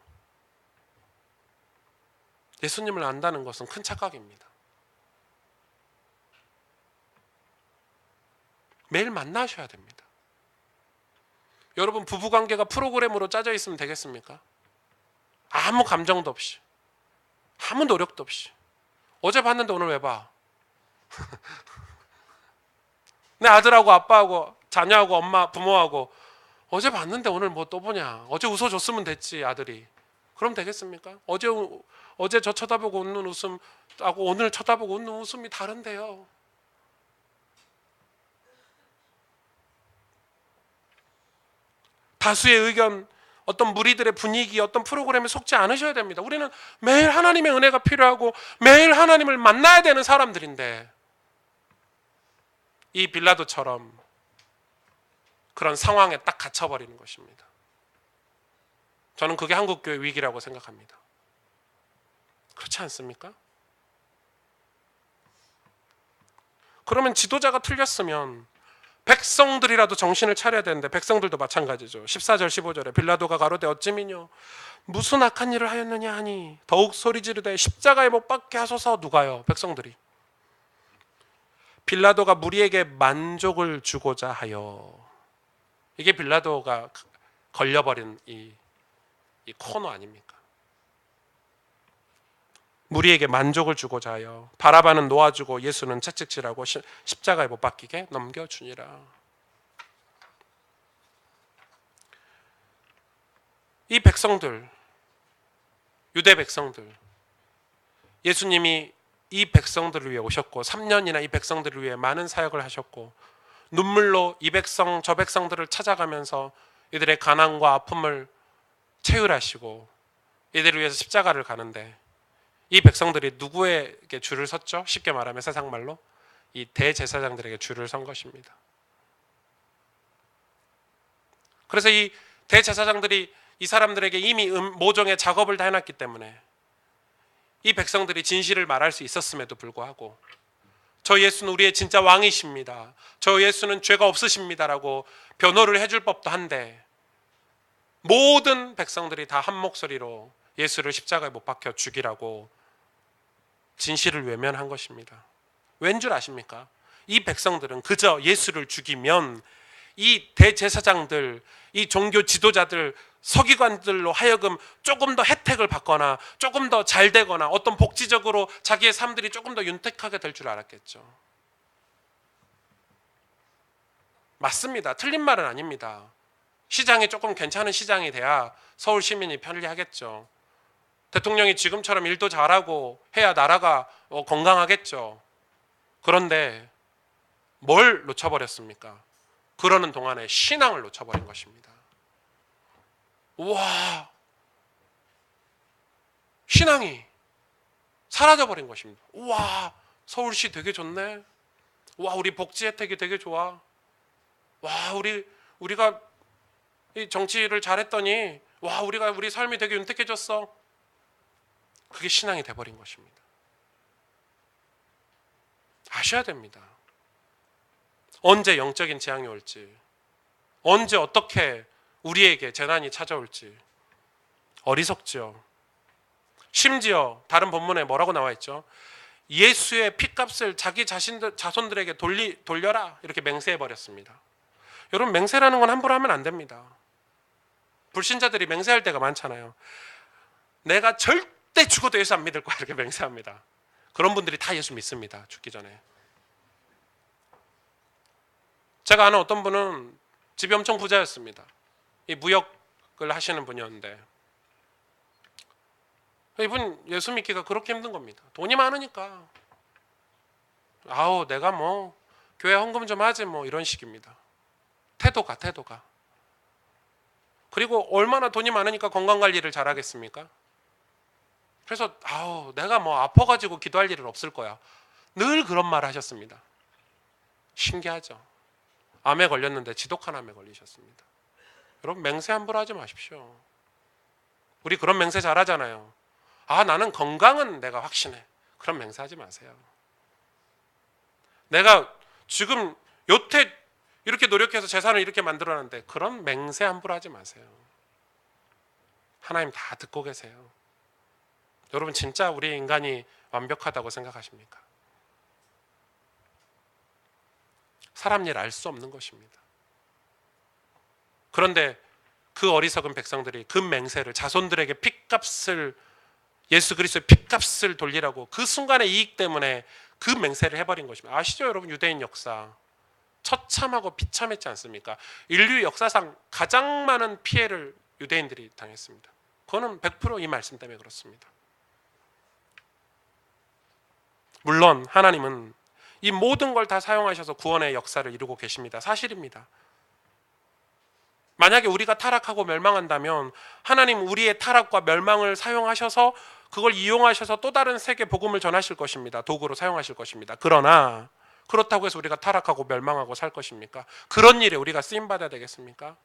예수님을 안다는 것은 큰 착각입니다. 매일 만나셔야 됩니다. 여러분, 부부관계가 프로그램으로 짜져 있으면 되겠습니까? 아무 감정도 없이, 아무 노력도 없이. 어제 봤는데 오늘 왜 봐? 내 아들하고 아빠하고 자녀하고 엄마 부모하고 어제 봤는데 오늘 뭐 또 보냐? 어제 웃어줬으면 됐지, 아들이. 그럼 되겠습니까? 어제 저 쳐다보고 웃는 웃음하고 오늘 쳐다보고 웃는 웃음이 다른데요. 다수의 의견, 어떤 무리들의 분위기, 어떤 프로그램에 속지 않으셔야 됩니다. 우리는 매일 하나님의 은혜가 필요하고 매일 하나님을 만나야 되는 사람들인데, 이 빌라도처럼 그런 상황에 딱 갇혀버리는 것입니다. 저는 그게 한국교회 위기라고 생각합니다. 그렇지 않습니까? 그러면 지도자가 틀렸으면 백성들이라도 정신을 차려야 되는데, 백성들도 마찬가지죠. 14절 15절에 빌라도가 가로되 어찌미뇨 무슨 악한 일을 하였느냐 하니 더욱 소리 지르되 십자가에 못 박게 하소서. 누가요? 백성들이. 빌라도가 무리에게 만족을 주고자 하여. 이게 빌라도가 걸려버린 이 코너 아닙니까? 무리에게 만족을 주고자 하여 바라바는 놓아주고 예수는 채찍질하고 십자가에 못 박히게 넘겨주니라. 이 백성들, 유대 백성들, 예수님이 이 백성들을 위해 오셨고 3년이나 이 백성들을 위해 많은 사역을 하셨고 눈물로 이 백성 저 백성들을 찾아가면서 이들의 가난과 아픔을 채울하시고 이들을 위해서 십자가를 가는데, 이 백성들이 누구에게 줄을 섰죠? 쉽게 말하면 세상 말로 이 대제사장들에게 줄을 선 것입니다. 그래서 이 대제사장들이 이 사람들에게 이미 모종의 작업을 다 해놨기 때문에 이 백성들이 진실을 말할 수 있었음에도 불구하고 저 예수는 우리의 진짜 왕이십니다, 저 예수는 죄가 없으십니다라고 변호를 해줄 법도 한데, 모든 백성들이 다 한 목소리로 예수를 십자가에 못 박혀 죽이라고 진실을 외면한 것입니다. 왠 줄 아십니까? 이 백성들은 그저 예수를 죽이면 이 대제사장들, 이 종교 지도자들, 서기관들로 하여금 조금 더 혜택을 받거나 조금 더 잘 되거나 어떤 복지적으로 자기의 삶들이 조금 더 윤택하게 될 줄 알았겠죠. 맞습니다. 틀린 말은 아닙니다. 시장이 조금 괜찮은 시장이 돼야 서울 시민이 편리하겠죠. 대통령이 지금처럼 일도 잘하고 해야 나라가 건강하겠죠. 그런데 뭘 놓쳐버렸습니까? 그러는 동안에 신앙을 놓쳐버린 것입니다. 와, 신앙이 사라져버린 것입니다. 와, 서울시 되게 좋네. 와, 우리 복지 혜택이 되게 좋아. 와, 우리가 이 정치를 잘했더니 와, 우리 삶이 되게 윤택해졌어. 그게 신앙이 돼버린 것입니다. 아셔야 됩니다. 언제 영적인 재앙이 올지, 언제 어떻게 우리에게 재난이 찾아올지 어리석지요. 심지어 다른 본문에 뭐라고 나와 있죠? 예수의 피값을 자기 자손들에게 돌려라 이렇게 맹세해 버렸습니다. 여러분, 맹세라는 건 함부로 하면 안 됩니다. 불신자들이 맹세할 때가 많잖아요. 내가 절대 죽어도 예수 안 믿을 거야 이렇게 맹세합니다. 그런 분들이 다 예수 믿습니다. 죽기 전에. 제가 아는 어떤 분은 집이 엄청 부자였습니다. 이 무역을 하시는 분이었는데 이분 예수 믿기가 그렇게 힘든 겁니다. 돈이 많으니까 아우 내가 뭐 교회 헌금 좀 하지 뭐 이런 식입니다. 태도가 그리고 얼마나 돈이 많으니까 건강관리를 잘하겠습니까? 그래서 아우 내가 뭐 아파가지고 기도할 일은 없을 거야 늘 그런 말을 하셨습니다. 신기하죠. 암에 걸렸는데 지독한 암에 걸리셨습니다. 여러분, 맹세 함부로 하지 마십시오. 우리 그런 맹세 잘하잖아요. 아, 나는 건강은 내가 확신해. 그런 맹세하지 마세요. 내가 지금 여태 이렇게 노력해서 재산을 이렇게 만들어놨는데 그런 맹세 함부로 하지 마세요. 하나님 다 듣고 계세요. 여러분, 진짜 우리 인간이 완벽하다고 생각하십니까? 사람 일 알 수 없는 것입니다. 그런데 그 어리석은 백성들이 그 맹세를 자손들에게 핏값을 예수 그리스도의 핏값을 돌리라고 그 순간의 이익 때문에 그 맹세를 해버린 것입니다. 아시죠 여러분? 유대인 역사 처참하고 비참했지 않습니까? 인류 역사상 가장 많은 피해를 유대인들이 당했습니다. 그거는 100% 이 말씀 때문에 그렇습니다. 물론 하나님은 이 모든 걸 다 사용하셔서 구원의 역사를 이루고 계십니다. 사실입니다. 만약에 우리가 타락하고 멸망한다면 하나님 우리의 타락과 멸망을 사용하셔서 그걸 이용하셔서 또 다른 세계 복음을 전하실 것입니다. 도구로 사용하실 것입니다. 그러나 그렇다고 해서 우리가 타락하고 멸망하고 살 것입니까? 그런 일에 우리가 쓰임받아야 되겠습니까?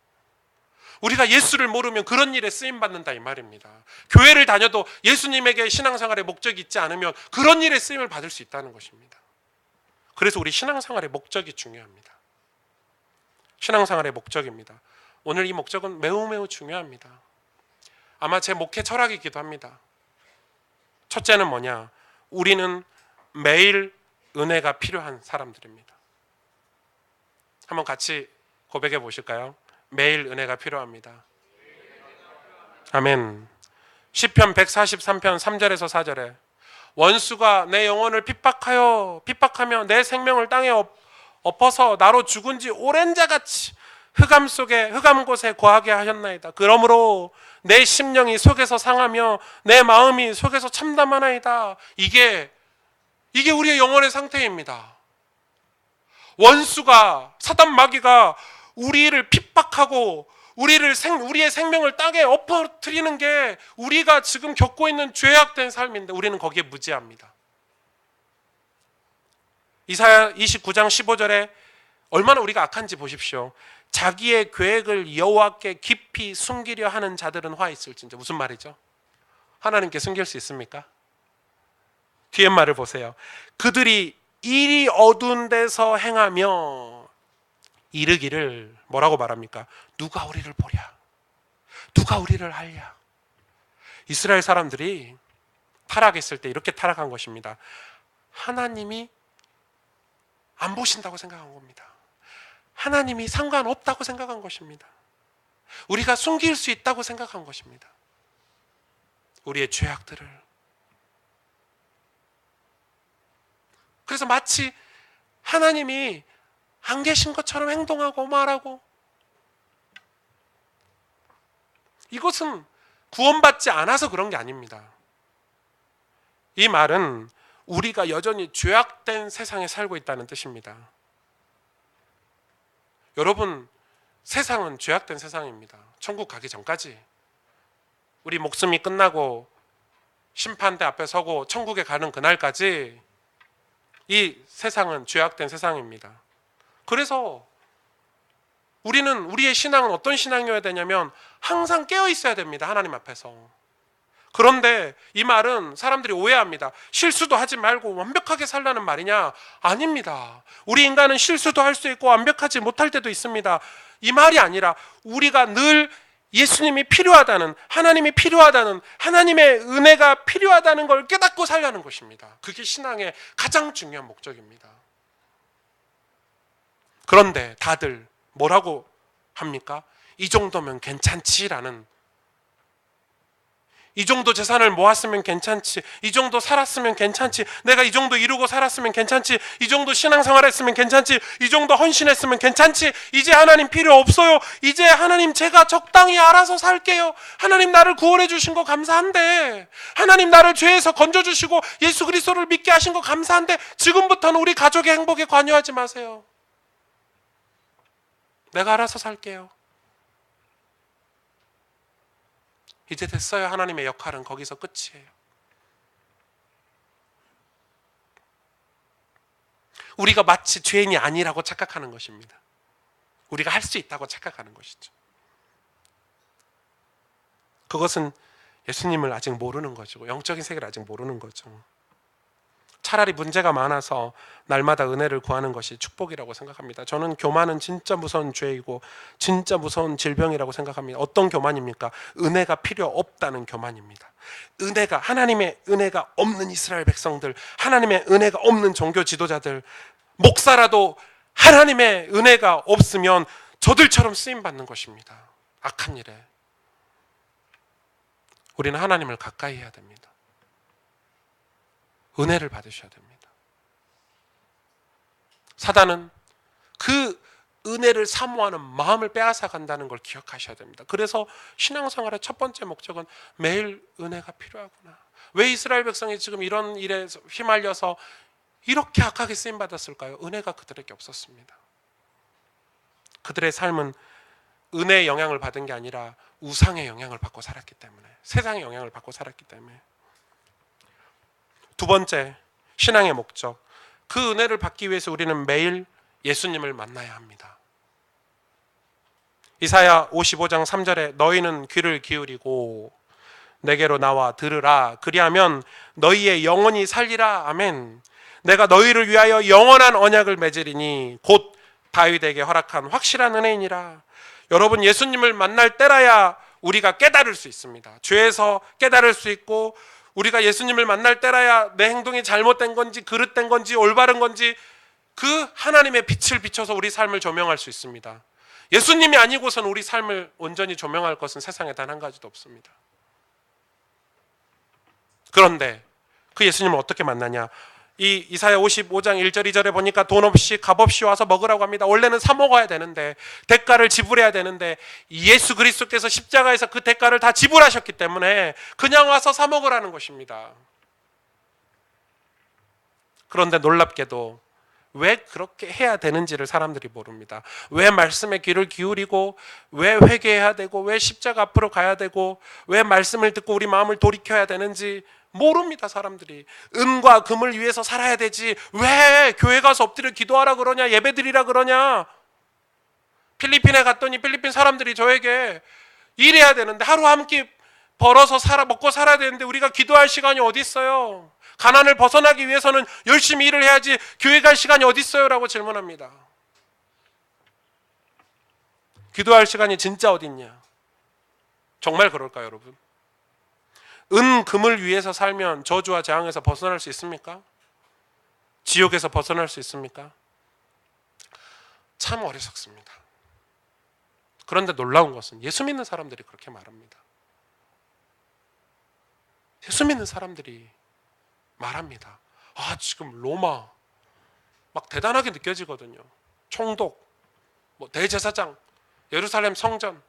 우리가 예수를 모르면 그런 일에 쓰임받는다 이 말입니다. 교회를 다녀도 예수님에게 신앙생활의 목적이 있지 않으면 그런 일에 쓰임을 받을 수 있다는 것입니다. 그래서 우리 신앙생활의 목적이 중요합니다. 신앙생활의 목적입니다. 오늘 이 목적은 매우 중요합니다. 아마 제 목회 철학이기도 합니다. 첫째는 뭐냐? 우리는 매일 은혜가 필요한 사람들입니다. 한번 같이 고백해 보실까요? 매일 은혜가 필요합니다. 아멘. 시편 143편 3절에서 4절에 원수가 내 영혼을 핍박하며 내 생명을 땅에 엎어서 나로 죽은 지 오랜 자같이 흑암 곳에 거하게 하셨나이다. 그러므로 내 심령이 속에서 상하며 내 마음이 속에서 참담하나이다. 이게 우리의 영혼의 상태입니다. 원수가 사단 마귀가 우리를 핍박하고 우리의 생명을 땅에 엎어뜨리는 게 우리가 지금 겪고 있는 죄악된 삶인데 우리는 거기에 무지합니다. 이사야 29장 15절에 얼마나 우리가 악한지 보십시오. 자기의 계획을 여호와께 깊이 숨기려 하는 자들은 화 있을진저. 무슨 말이죠? 하나님께 숨길 수 있습니까? 뒤에 말을 보세요. 그들이 이리 어두운 데서 행하며 이르기를 뭐라고 말합니까? 누가 우리를 보랴? 누가 우리를 알랴? 이스라엘 사람들이 타락했을 때 이렇게 타락한 것입니다. 하나님이 안 보신다고 생각한 겁니다. 하나님이 상관없다고 생각한 것입니다. 우리가 숨길 수 있다고 생각한 것입니다. 우리의 죄악들을. 그래서 마치 하나님이 안 계신 것처럼 행동하고 말하고 이것은 구원받지 않아서 그런 게 아닙니다. 이 말은 우리가 여전히 죄악된 세상에 살고 있다는 뜻입니다. 여러분, 세상은 죄악된 세상입니다. 천국 가기 전까지. 우리 목숨이 끝나고 심판대 앞에 서고 천국에 가는 그날까지 이 세상은 죄악된 세상입니다. 그래서 우리는, 우리의 신앙은 어떤 신앙이어야 되냐면 항상 깨어 있어야 됩니다. 하나님 앞에서. 그런데 이 말은 사람들이 오해합니다. 실수도 하지 말고 완벽하게 살라는 말이냐? 아닙니다. 우리 인간은 실수도 할 수 있고 완벽하지 못할 때도 있습니다. 이 말이 아니라 우리가 늘 예수님이 필요하다는, 하나님이 필요하다는, 하나님의 은혜가 필요하다는 걸 깨닫고 살려는 것입니다. 그게 신앙의 가장 중요한 목적입니다. 그런데 다들 뭐라고 합니까? 이 정도면 괜찮지라는, 이 정도 재산을 모았으면 괜찮지, 이 정도 살았으면 괜찮지, 내가 이 정도 이루고 살았으면 괜찮지, 이 정도 신앙생활 했으면 괜찮지, 이 정도 헌신했으면 괜찮지, 이제 하나님 필요 없어요, 이제 하나님 제가 적당히 알아서 살게요, 하나님 나를 구원해 주신 거 감사한데, 하나님 나를 죄에서 건져주시고 예수 그리스도를 믿게 하신 거 감사한데 지금부터는 우리 가족의 행복에 관여하지 마세요. 내가 알아서 살게요. 이제 됐어요. 하나님의 역할은 거기서 끝이에요. 우리가 마치 죄인이 아니라고 착각하는 것입니다. 우리가 할 수 있다고 착각하는 것이죠. 그것은 예수님을 아직 모르는 것이고 영적인 세계를 아직 모르는 거죠. 차라리 문제가 많아서 날마다 은혜를 구하는 것이 축복이라고 생각합니다. 저는 교만은 진짜 무서운 죄이고 진짜 무서운 질병이라고 생각합니다. 어떤 교만입니까? 은혜가 필요 없다는 교만입니다. 은혜가, 하나님의 은혜가 없는 이스라엘 백성들, 하나님의 은혜가 없는 종교 지도자들, 목사라도 하나님의 은혜가 없으면 저들처럼 쓰임받는 것입니다. 악한 일에. 우리는 하나님을 가까이 해야 됩니다. 은혜를 받으셔야 됩니다. 사단은 그 은혜를 사모하는 마음을 빼앗아 간다는 걸 기억하셔야 됩니다. 그래서 신앙생활의 첫 번째 목적은 매일 은혜가 필요하구나. 왜 이스라엘 백성이 지금 이런 일에 휘말려서 이렇게 악하게 쓰임받았을까요? 은혜가 그들에게 없었습니다. 그들의 삶은 은혜의 영향을 받은 게 아니라 우상의 영향을 받고 살았기 때문에, 세상의 영향을 받고 살았기 때문에. 두 번째, 신앙의 목적. 그 은혜를 받기 위해서 우리는 매일 예수님을 만나야 합니다. 이사야 55장 3절에 너희는 귀를 기울이고 내게로 나와 들으라. 그리하면 너희의 영혼이 살리라. 아멘. 내가 너희를 위하여 영원한 언약을 맺으리니 곧 다윗에게 허락한 확실한 은혜이니라. 여러분, 예수님을 만날 때라야 우리가 깨달을 수 있습니다. 죄에서 깨달을 수 있고, 우리가 예수님을 만날 때라야 내 행동이 잘못된 건지 그릇된 건지 올바른 건지 그 하나님의 빛을 비춰서 우리 삶을 조명할 수 있습니다. 예수님이 아니고선 우리 삶을 온전히 조명할 것은 세상에 단 한 가지도 없습니다. 그런데 그 예수님을 어떻게 만나냐? 이 이사야 55장 1절 2절에 보니까 돈 없이 값 없이 와서 먹으라고 합니다. 원래는 사 먹어야 되는데, 대가를 지불해야 되는데, 예수 그리스도께서 십자가에서 그 대가를 다 지불하셨기 때문에 그냥 와서 사 먹으라는 것입니다. 그런데 놀랍게도 왜 그렇게 해야 되는지를 사람들이 모릅니다. 왜 말씀에 귀를 기울이고, 왜 회개해야 되고, 왜 십자가 앞으로 가야 되고, 왜 말씀을 듣고 우리 마음을 돌이켜야 되는지 모릅니다. 사람들이. 은과 금을 위해서 살아야 되지, 왜 교회 가서 엎드려 기도하라 그러냐, 예배드리라 그러냐. 필리핀에 갔더니 필리핀 사람들이 저에게 일해야 되는데, 하루 한 끼 벌어서 먹고 살아야 되는데 우리가 기도할 시간이 어디 있어요? 가난을 벗어나기 위해서는 열심히 일을 해야지 교회 갈 시간이 어디 있어요? 라고 질문합니다. 기도할 시간이 진짜 어디 있냐? 정말 그럴까요, 여러분? 은, 금을 위해서 살면 저주와 재앙에서 벗어날 수 있습니까? 지옥에서 벗어날 수 있습니까? 참 어리석습니다. 그런데 놀라운 것은 예수 믿는 사람들이 그렇게 말합니다. 예수 믿는 사람들이 말합니다. 아, 지금 로마 막 대단하게 느껴지거든요. 총독, 대제사장, 예루살렘 성전,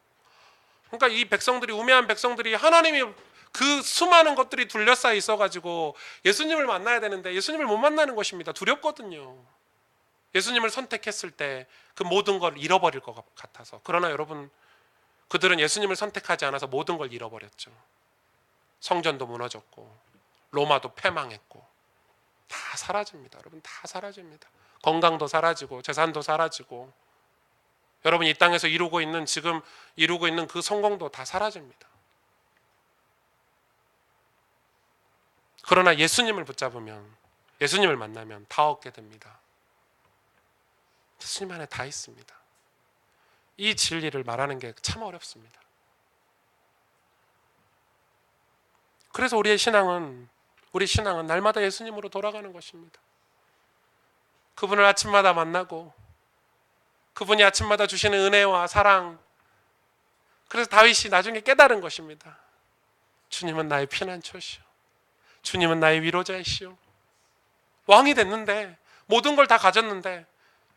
그러니까 이 백성들이, 우매한 백성들이, 하나님이 그 수많은 것들이 둘러싸여 있어가지고 예수님을 만나야 되는데 예수님을 못 만나는 것입니다. 두렵거든요. 예수님을 선택했을 때 그 모든 걸 잃어버릴 것 같아서. 그러나 여러분, 그들은 예수님을 선택하지 않아서 모든 걸 잃어버렸죠. 성전도 무너졌고 로마도 패망했고 다 사라집니다. 여러분, 다 사라집니다. 건강도 사라지고 재산도 사라지고, 여러분 이 땅에서 지금 이루고 있는 그 성공도 다 사라집니다. 그러나 예수님을 붙잡으면, 예수님을 만나면 다 얻게 됩니다. 예수님 안에 다 있습니다. 이 진리를 말하는 게 참 어렵습니다. 그래서 우리 신앙은 날마다 예수님으로 돌아가는 것입니다. 그분을 아침마다 만나고, 그분이 아침마다 주시는 은혜와 사랑. 그래서 다윗이 나중에 깨달은 것입니다. 주님은 나의 피난처시오. 주님은 나의 위로자이시오. 왕이 됐는데, 모든 걸 다 가졌는데,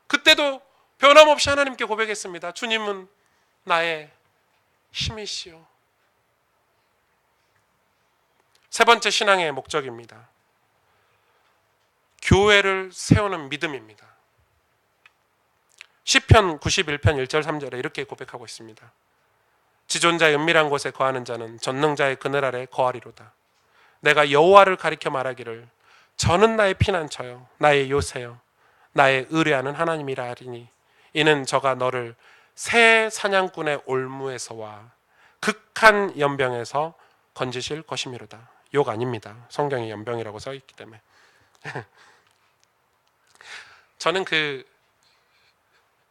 그때도 변함없이 하나님께 고백했습니다. 주님은 나의 힘이시오. 세 번째 신앙의 목적입니다. 교회를 세우는 믿음입니다. 시편 91편 1절 3절에 이렇게 고백하고 있습니다. 지존자의 은밀한 곳에 거하는 자는 전능자의 그늘 아래 거하리로다. 내가 여호와를 가리켜 말하기를 저는 나의 피난처요 나의 요새요 나의 의뢰하는 하나님이라 하리니 이는 저가 너를 새 사냥꾼의 올무에서와 극한 연병에서 건지실 것이미로다. 욕 아닙니다. 성경에 연병이라고 써 있기 때문에. 저는 그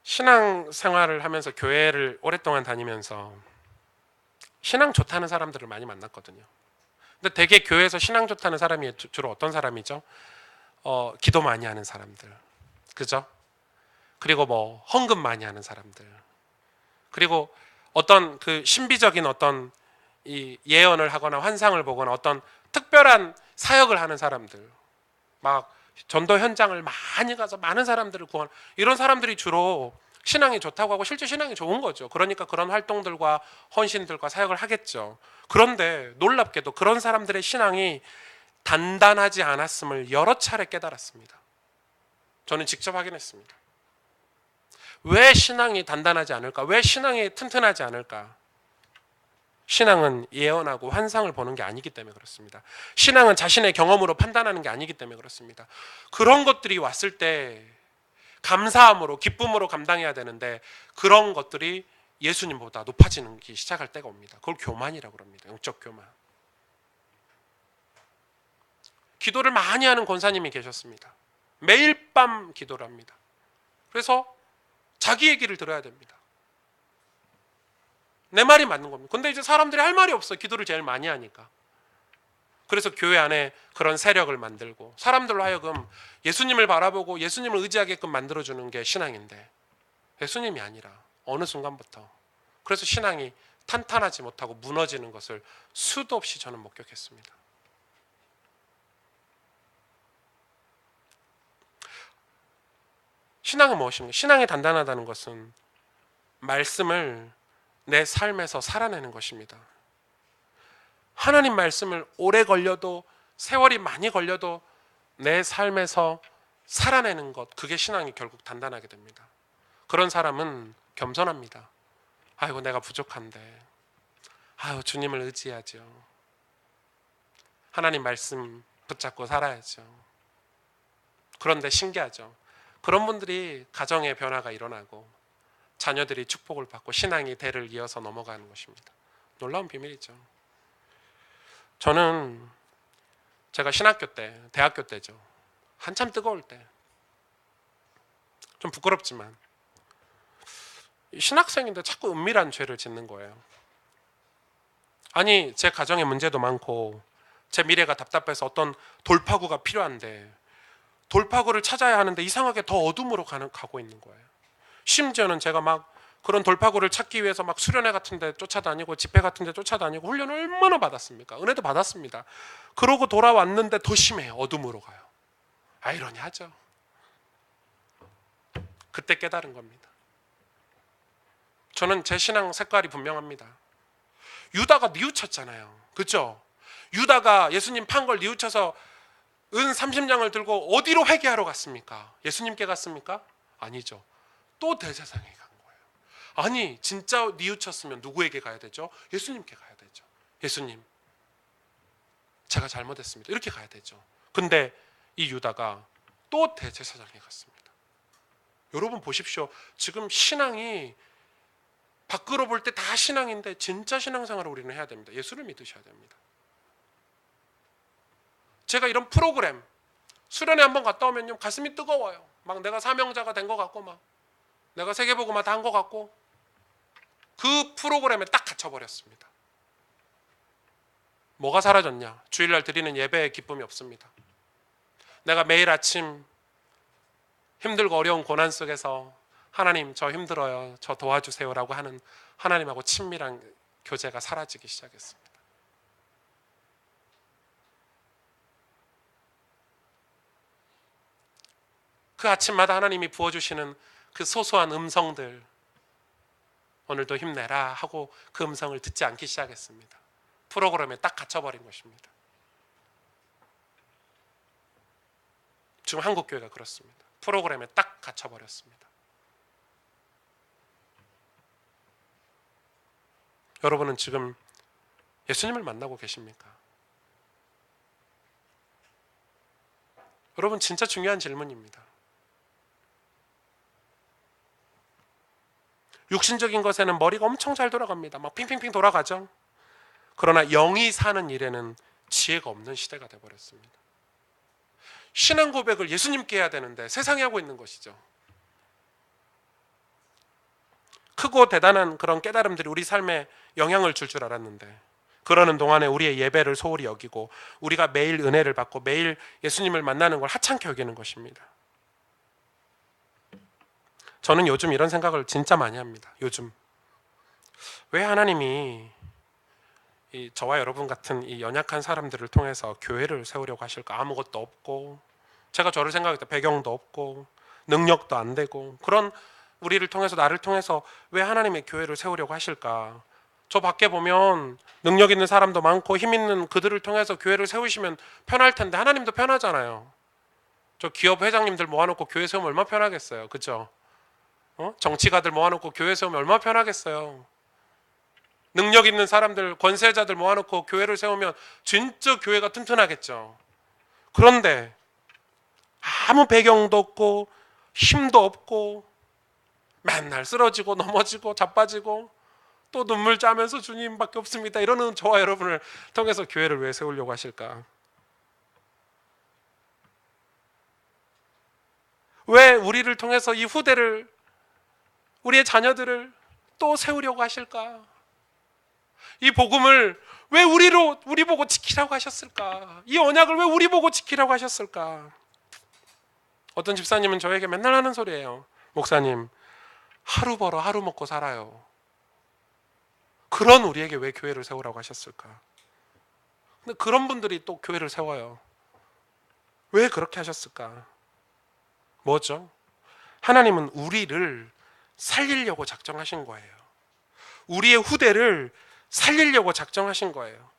신앙 생활을 하면서, 교회를 오랫동안 다니면서 신앙 좋다는 사람들을 많이 만났거든요. 근데 되게 교회에서 신앙 좋다는 사람이 주로 어떤 사람이죠? 기도 많이 하는 사람들, 그죠? 그리고 뭐 헌금 많이 하는 사람들, 그리고 어떤 그 신비적인 어떤 이 예언을 하거나 환상을 보거나 어떤 특별한 사역을 하는 사람들, 막 전도 현장을 많이 가서 많은 사람들을 구하는, 이런 사람들이 주로 신앙이 좋다고 하고 실제 신앙이 좋은 거죠. 그러니까 그런 활동들과 헌신들과 사역을 하겠죠. 그런데 놀랍게도 그런 사람들의 신앙이 단단하지 않았음을 여러 차례 깨달았습니다. 저는 직접 확인했습니다. 왜 신앙이 단단하지 않을까? 왜 신앙이 튼튼하지 않을까? 신앙은 예언하고 환상을 보는 게 아니기 때문에 그렇습니다. 신앙은 자신의 경험으로 판단하는 게 아니기 때문에 그렇습니다. 그런 것들이 왔을 때 감사함으로, 기쁨으로 감당해야 되는데, 그런 것들이 예수님보다 높아지는 게 시작할 때가 옵니다. 그걸 교만이라고 합니다. 영적 교만. 기도를 많이 하는 권사님이 계셨습니다. 매일 밤 기도를 합니다. 그래서 자기 얘기를 들어야 됩니다. 내 말이 맞는 겁니다. 근데 이제 사람들이 할 말이 없어요. 기도를 제일 많이 하니까. 그래서 교회 안에 그런 세력을 만들고 사람들로 하여금 예수님을 바라보고 예수님을 의지하게끔 만들어주는 게 신앙인데, 예수님이 아니라 어느 순간부터, 그래서 신앙이 탄탄하지 못하고 무너지는 것을 수도 없이 저는 목격했습니다. 신앙은 무엇입니까? 신앙이 단단하다는 것은 말씀을 내 삶에서 살아내는 것입니다. 하나님 말씀을 오래 걸려도, 세월이 많이 걸려도 내 삶에서 살아내는 것, 그게 신앙이 결국 단단하게 됩니다. 그런 사람은 겸손합니다. 아이고 내가 부족한데, 아유 주님을 의지하죠. 하나님 말씀 붙잡고 살아야죠. 그런데 신기하죠. 그런 분들이 가정의 변화가 일어나고 자녀들이 축복을 받고 신앙이 대를 이어서 넘어가는 것입니다. 놀라운 비밀이죠. 저는 제가 신학교 때, 대학교 때죠. 한참 뜨거울 때, 좀 부끄럽지만 신학생인데 자꾸 은밀한 죄를 짓는 거예요. 아니 제 가정에 문제도 많고 제 미래가 답답해서 어떤 돌파구가 필요한데, 돌파구를 찾아야 하는데 이상하게 더 어둠으로 가고 있는 거예요. 심지어는 제가 막 그런 돌파구를 찾기 위해서 막 수련회 같은 데 쫓아다니고 집회 같은 데 쫓아다니고 훈련을 얼마나 받았습니까? 은혜도 받았습니다. 그러고 돌아왔는데 더 심해요. 어둠으로 가요. 아이러니하죠. 그때 깨달은 겁니다. 저는 제 신앙 색깔이 분명합니다. 유다가 뉘우쳤잖아요. 그렇죠? 유다가 예수님 판 걸 뉘우쳐서 은 30냥을 들고 어디로 회개하러 갔습니까? 예수님께 갔습니까? 아니죠. 또 대제사장에 간 거예요. 아니 진짜 뉘우쳤으면 누구에게 가야 되죠? 예수님께 가야 되죠. 예수님, 제가 잘못했습니다. 이렇게 가야 되죠. 근데 이 유다가 또 대제사장에 갔습니다. 여러분 보십시오. 지금 신앙이 밖으로 볼 때 다 신앙인데 진짜 신앙생활을 우리는 해야 됩니다. 예수를 믿으셔야 됩니다. 제가 이런 프로그램 수련회 한번 갔다 오면요 가슴이 뜨거워요. 막 내가 사명자가 된 것 같고 막 내가 세계복음화 다 한 것 같고 그 프로그램에 딱 갇혀버렸습니다. 뭐가 사라졌냐? 주일날 드리는 예배의 기쁨이 없습니다. 내가 매일 아침 힘들고 어려운 고난 속에서 하나님 저 힘들어요, 저 도와주세요라고 하는 하나님하고 친밀한 교제가 사라지기 시작했습니다. 그 아침마다 하나님이 부어주시는 그 소소한 음성들, 오늘도 힘내라 하고 그 음성을 듣지 않기 시작했습니다. 프로그램에 딱 갇혀버린 것입니다. 지금 한국교회가 그렇습니다. 프로그램에 딱 갇혀버렸습니다. 여러분은 지금 예수님을 만나고 계십니까? 여러분 진짜 중요한 질문입니다. 육신적인 것에는 머리가 엄청 잘 돌아갑니다. 막 핑핑핑 돌아가죠. 그러나 영이 사는 일에는 지혜가 없는 시대가 되어버렸습니다. 신앙 고백을 예수님께 해야 되는데 세상이 하고 있는 것이죠. 크고 대단한 그런 깨달음들이 우리 삶에 영향을 줄 줄 알았는데 그러는 동안에 우리의 예배를 소홀히 여기고 우리가 매일 은혜를 받고 매일 예수님을 만나는 걸 하찮게 여기는 것입니다. 저는 요즘 이런 생각을 진짜 많이 합니다. 요즘 왜 하나님이 저와 여러분 같은 이 연약한 사람들을 통해서 교회를 세우려고 하실까? 아무것도 없고 제가 저를 생각할 때 배경도 없고 능력도 안 되고 그런 우리를 통해서 나를 통해서 왜 하나님의 교회를 세우려고 하실까? 저 밖에 보면 능력 있는 사람도 많고 힘 있는 그들을 통해서 교회를 세우시면 편할 텐데 하나님도 편하잖아요. 저 기업 회장님들 모아놓고 교회 세우면 얼마나 편하겠어요. 그렇죠? 정치가들 모아놓고 교회 세우면 얼마나 편하겠어요. 능력 있는 사람들, 권세자들 모아놓고 교회를 세우면 진짜 교회가 튼튼하겠죠. 그런데 아무 배경도 없고 힘도 없고 맨날 쓰러지고 넘어지고 자빠지고 또 눈물 짜면서 주님밖에 없습니다 이러는 저와 여러분을 통해서 교회를 왜 세우려고 하실까? 왜 우리를 통해서 이 후대를, 우리의 자녀들을 또 세우려고 하실까? 이 복음을 왜 우리 보고 지키라고 하셨을까? 이 언약을 왜 우리 보고 지키라고 하셨을까? 어떤 집사님은 저에게 맨날 하는 소리예요. 목사님, 하루 벌어 하루 먹고 살아요. 그런 우리에게 왜 교회를 세우라고 하셨을까? 근데 그런 분들이 또 교회를 세워요. 왜 그렇게 하셨을까? 뭐죠? 하나님은 우리를 살리려고 작정하신 거예요. 우리의 후대를 살리려고 작정하신 거예요.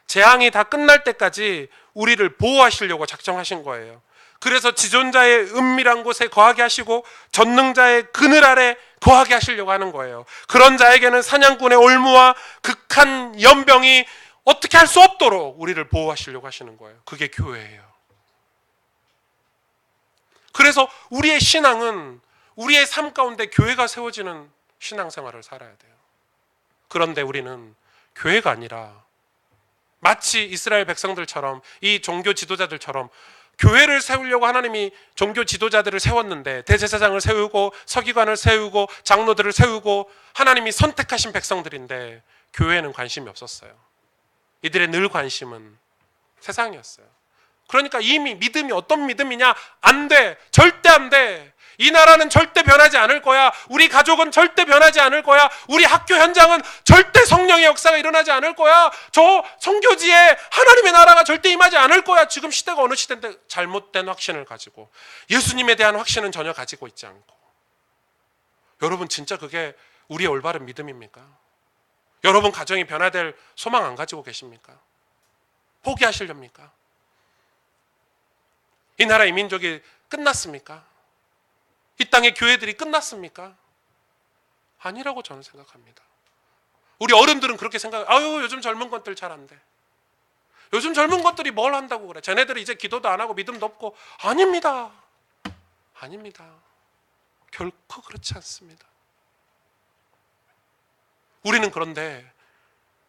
재앙이 다 끝날 때까지 우리를 보호하시려고 작정하신 거예요. 그래서 지존자의 은밀한 곳에 거하게 하시고 전능자의 그늘 아래 거하게 하시려고 하는 거예요. 그런 자에게는 사냥꾼의 올무와 극한 연병이 어떻게 할 수 없도록 우리를 보호하시려고 하시는 거예요. 그게 교회예요. 그래서 우리의 신앙은 우리의 삶 가운데 교회가 세워지는 신앙생활을 살아야 돼요. 그런데 우리는 교회가 아니라 마치 이스라엘 백성들처럼 이 종교 지도자들처럼 교회를 세우려고 하나님이 종교 지도자들을 세웠는데 대제사장을 세우고 서기관을 세우고 장로들을 세우고 하나님이 선택하신 백성들인데 교회에는 관심이 없었어요. 이들의 늘 관심은 세상이었어요. 그러니까 이미 믿음이 어떤 믿음이냐? 안 돼. 절대 안 돼. 이 나라는 절대 변하지 않을 거야. 우리 가족은 절대 변하지 않을 거야. 우리 학교 현장은 절대 성령의 역사가 일어나지 않을 거야. 저 선교지에 하나님의 나라가 절대 임하지 않을 거야. 지금 시대가 어느 시대인데 잘못된 확신을 가지고 예수님에 대한 확신은 전혀 가지고 있지 않고. 여러분 진짜 그게 우리의 올바른 믿음입니까? 여러분 가정이 변화될 소망 안 가지고 계십니까? 포기하시렵니까? 이 나라의 민족이 끝났습니까? 이 땅의 교회들이 끝났습니까? 아니라고 저는 생각합니다. 우리 어른들은 그렇게 생각해요. 아유, 요즘 젊은 것들 잘 안 돼. 요즘 젊은 것들이 뭘 한다고 그래. 쟤네들이 이제 기도도 안 하고 믿음도 없고. 아닙니다. 아닙니다. 결코 그렇지 않습니다. 우리는 그런데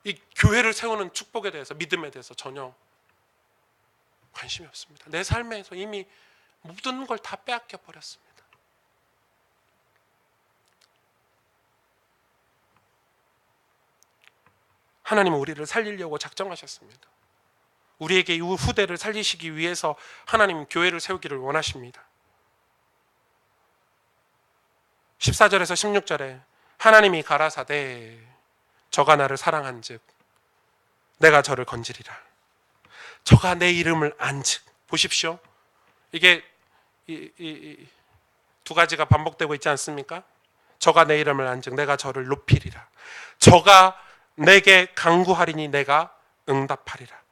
이 교회를 세우는 축복에 대해서, 믿음에 대해서 전혀 관심이 없습니다. 내 삶에서 이미 모든 걸 다 빼앗겨 버렸습니다. 하나님은 우리를 살리려고 작정하셨습니다. 우리에게 이 후대를 살리시기 위해서 하나님 교회를 세우기를 원하십니다. 14절에서 16절에 하나님이 가라사대 저가 나를 사랑한즉 내가 저를 건지리라. 저가 내 이름을 안즉. 보십시오. 이게 두 가지가 반복되고 있지 않습니까? 저가 내 이름을 안즉 내가 저를 높이리라. 저가 내게 간구하리니 내가 응답하리라.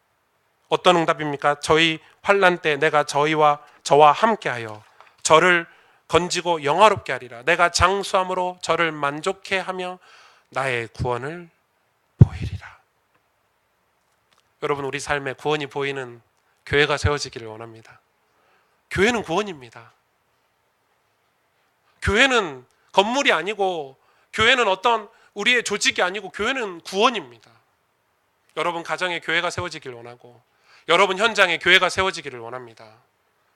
어떤 응답입니까? 저희 환난 때 내가 저와 함께하여 저를 건지고 영화롭게 하리라. 내가 장수함으로 저를 만족해 하며 나의 구원을 보이리라. 여러분, 우리 삶에 구원이 보이는 교회가 세워지기를 원합니다. 교회는 구원입니다. 교회는 건물이 아니고, 교회는 어떤 우리의 조직이 아니고, 교회는 구원입니다. 여러분 가정에 교회가 세워지기를 원하고, 여러분 현장에 교회가 세워지기를 원합니다.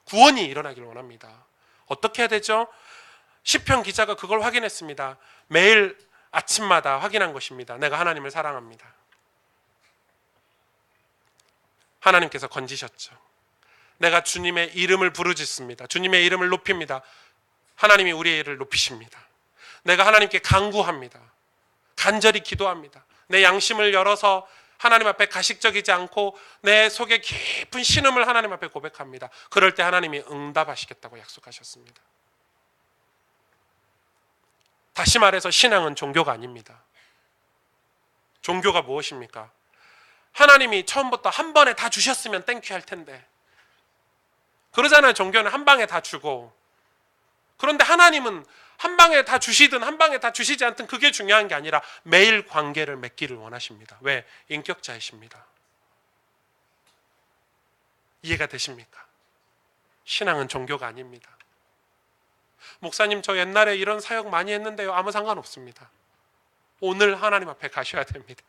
구원이 일어나기를 원합니다. 어떻게 해야 되죠? 시편 기자가 그걸 확인했습니다. 매일 아침마다 확인한 것입니다. 내가 하나님을 사랑합니다. 하나님께서 건지셨죠. 내가 주님의 이름을 부르짖습니다. 주님의 이름을 높입니다. 하나님이 우리의 일을 높이십니다. 내가 하나님께 간구합니다. 간절히 기도합니다. 내 양심을 열어서 하나님 앞에 가식적이지 않고 내 속에 깊은 신음을 하나님 앞에 고백합니다. 그럴 때 하나님이 응답하시겠다고 약속하셨습니다. 다시 말해서 신앙은 종교가 아닙니다. 종교가 무엇입니까? 하나님이 처음부터 한 번에 다 주셨으면 땡큐 할 텐데, 그러잖아요. 종교는 한 방에 다 주고. 그런데 하나님은 한 방에 다 주시든 한 방에 다 주시지 않든 그게 중요한 게 아니라 매일 관계를 맺기를 원하십니다. 왜? 인격자이십니다. 이해가 되십니까? 신앙은 종교가 아닙니다. 목사님, 저 옛날에 이런 사역 많이 했는데요. 아무 상관없습니다. 오늘 하나님 앞에 가셔야 됩니다.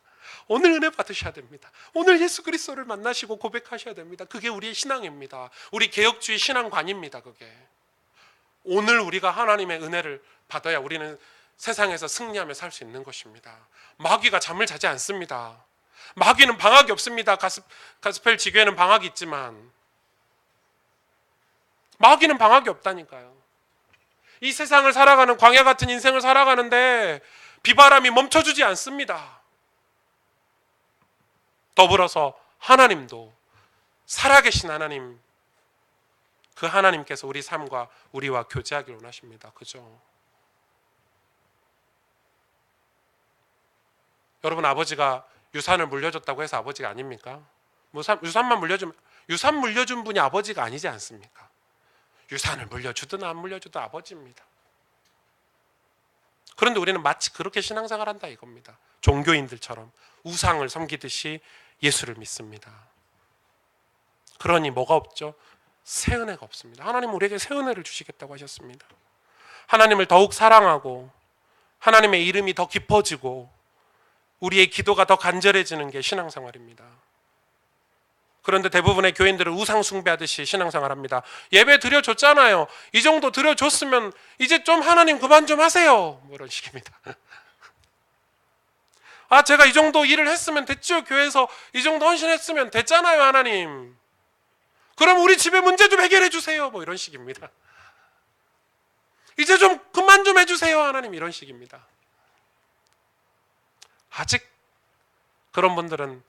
오늘 은혜 받으셔야 됩니다. 오늘 예수 그리스도를 만나시고 고백하셔야 됩니다. 그게 우리의 신앙입니다. 우리 개혁주의 신앙관입니다. 그게. 오늘 우리가 하나님의 은혜를 받아야 우리는 세상에서 승리하며 살 수 있는 것입니다. 마귀가 잠을 자지 않습니다. 마귀는 방학이 없습니다. 가스펠 지교회는 방학이 있지만 마귀는 방학이 없다니까요. 이 세상을 살아가는, 광야 같은 인생을 살아가는데 비바람이 멈춰주지 않습니다. 더불어서 하나님도, 살아계신 하나님, 그 하나님께서 우리 삶과 우리와 교제하기를 원하십니다. 그죠? 여러분, 아버지가 유산을 물려줬다고 해서 아버지가 아닙니까? 유산만 유산 물려준 분이 아버지가 아니지 않습니까? 유산을 물려주든 안 물려주든 아버지입니다. 그런데 우리는 마치 그렇게 신앙생활 한다 이겁니다. 종교인들처럼 우상을 섬기듯이 예수를 믿습니다. 그러니 뭐가 없죠? 새 은혜가 없습니다. 하나님은 우리에게 새 은혜를 주시겠다고 하셨습니다. 하나님을 더욱 사랑하고 하나님의 이름이 더 깊어지고 우리의 기도가 더 간절해지는 게 신앙생활입니다. 그런데 대부분의 교인들은 우상 숭배하듯이 신앙생활합니다. 예배 드려줬잖아요. 이 정도 드려줬으면 이제 좀 하나님 그만 좀 하세요. 뭐 이런 식입니다. 아, 제가 이 정도 일을 했으면 됐죠. 교회에서 이 정도 헌신했으면 됐잖아요, 하나님. 그럼 우리 집에 문제 좀 해결해 주세요. 뭐 이런 식입니다. 이제 좀 그만 좀 해주세요, 하나님. 이런 식입니다. 아직 그런 분들은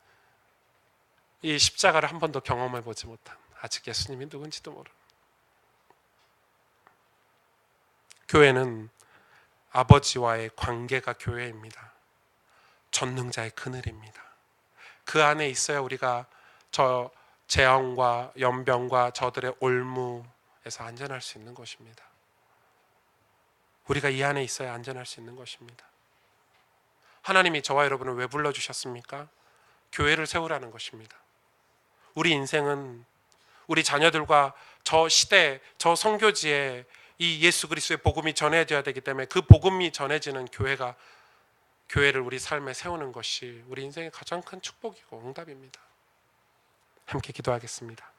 이 십자가를 한 번도 경험해 보지 못한, 아직 예수님이 누군지도 모르는. 교회는 아버지와의 관계가 교회입니다. 전능자의 그늘입니다. 그 안에 있어야 우리가 저 재앙과 연병과 저들의 올무에서 안전할 수 있는 것입니다. 우리가 이 안에 있어야 안전할 수 있는 것입니다. 하나님이 저와 여러분을 왜 불러주셨습니까? 교회를 세우라는 것입니다. 우리 인생은 우리 자녀들과 저 시대, 저 선교지에 이 예수 그리스도의 복음이 전해져야 되기 때문에 그 복음이 전해지는 교회를 우리 삶에 세우는 것이 우리 인생의 가장 큰 축복이고 응답입니다. 함께 기도하겠습니다.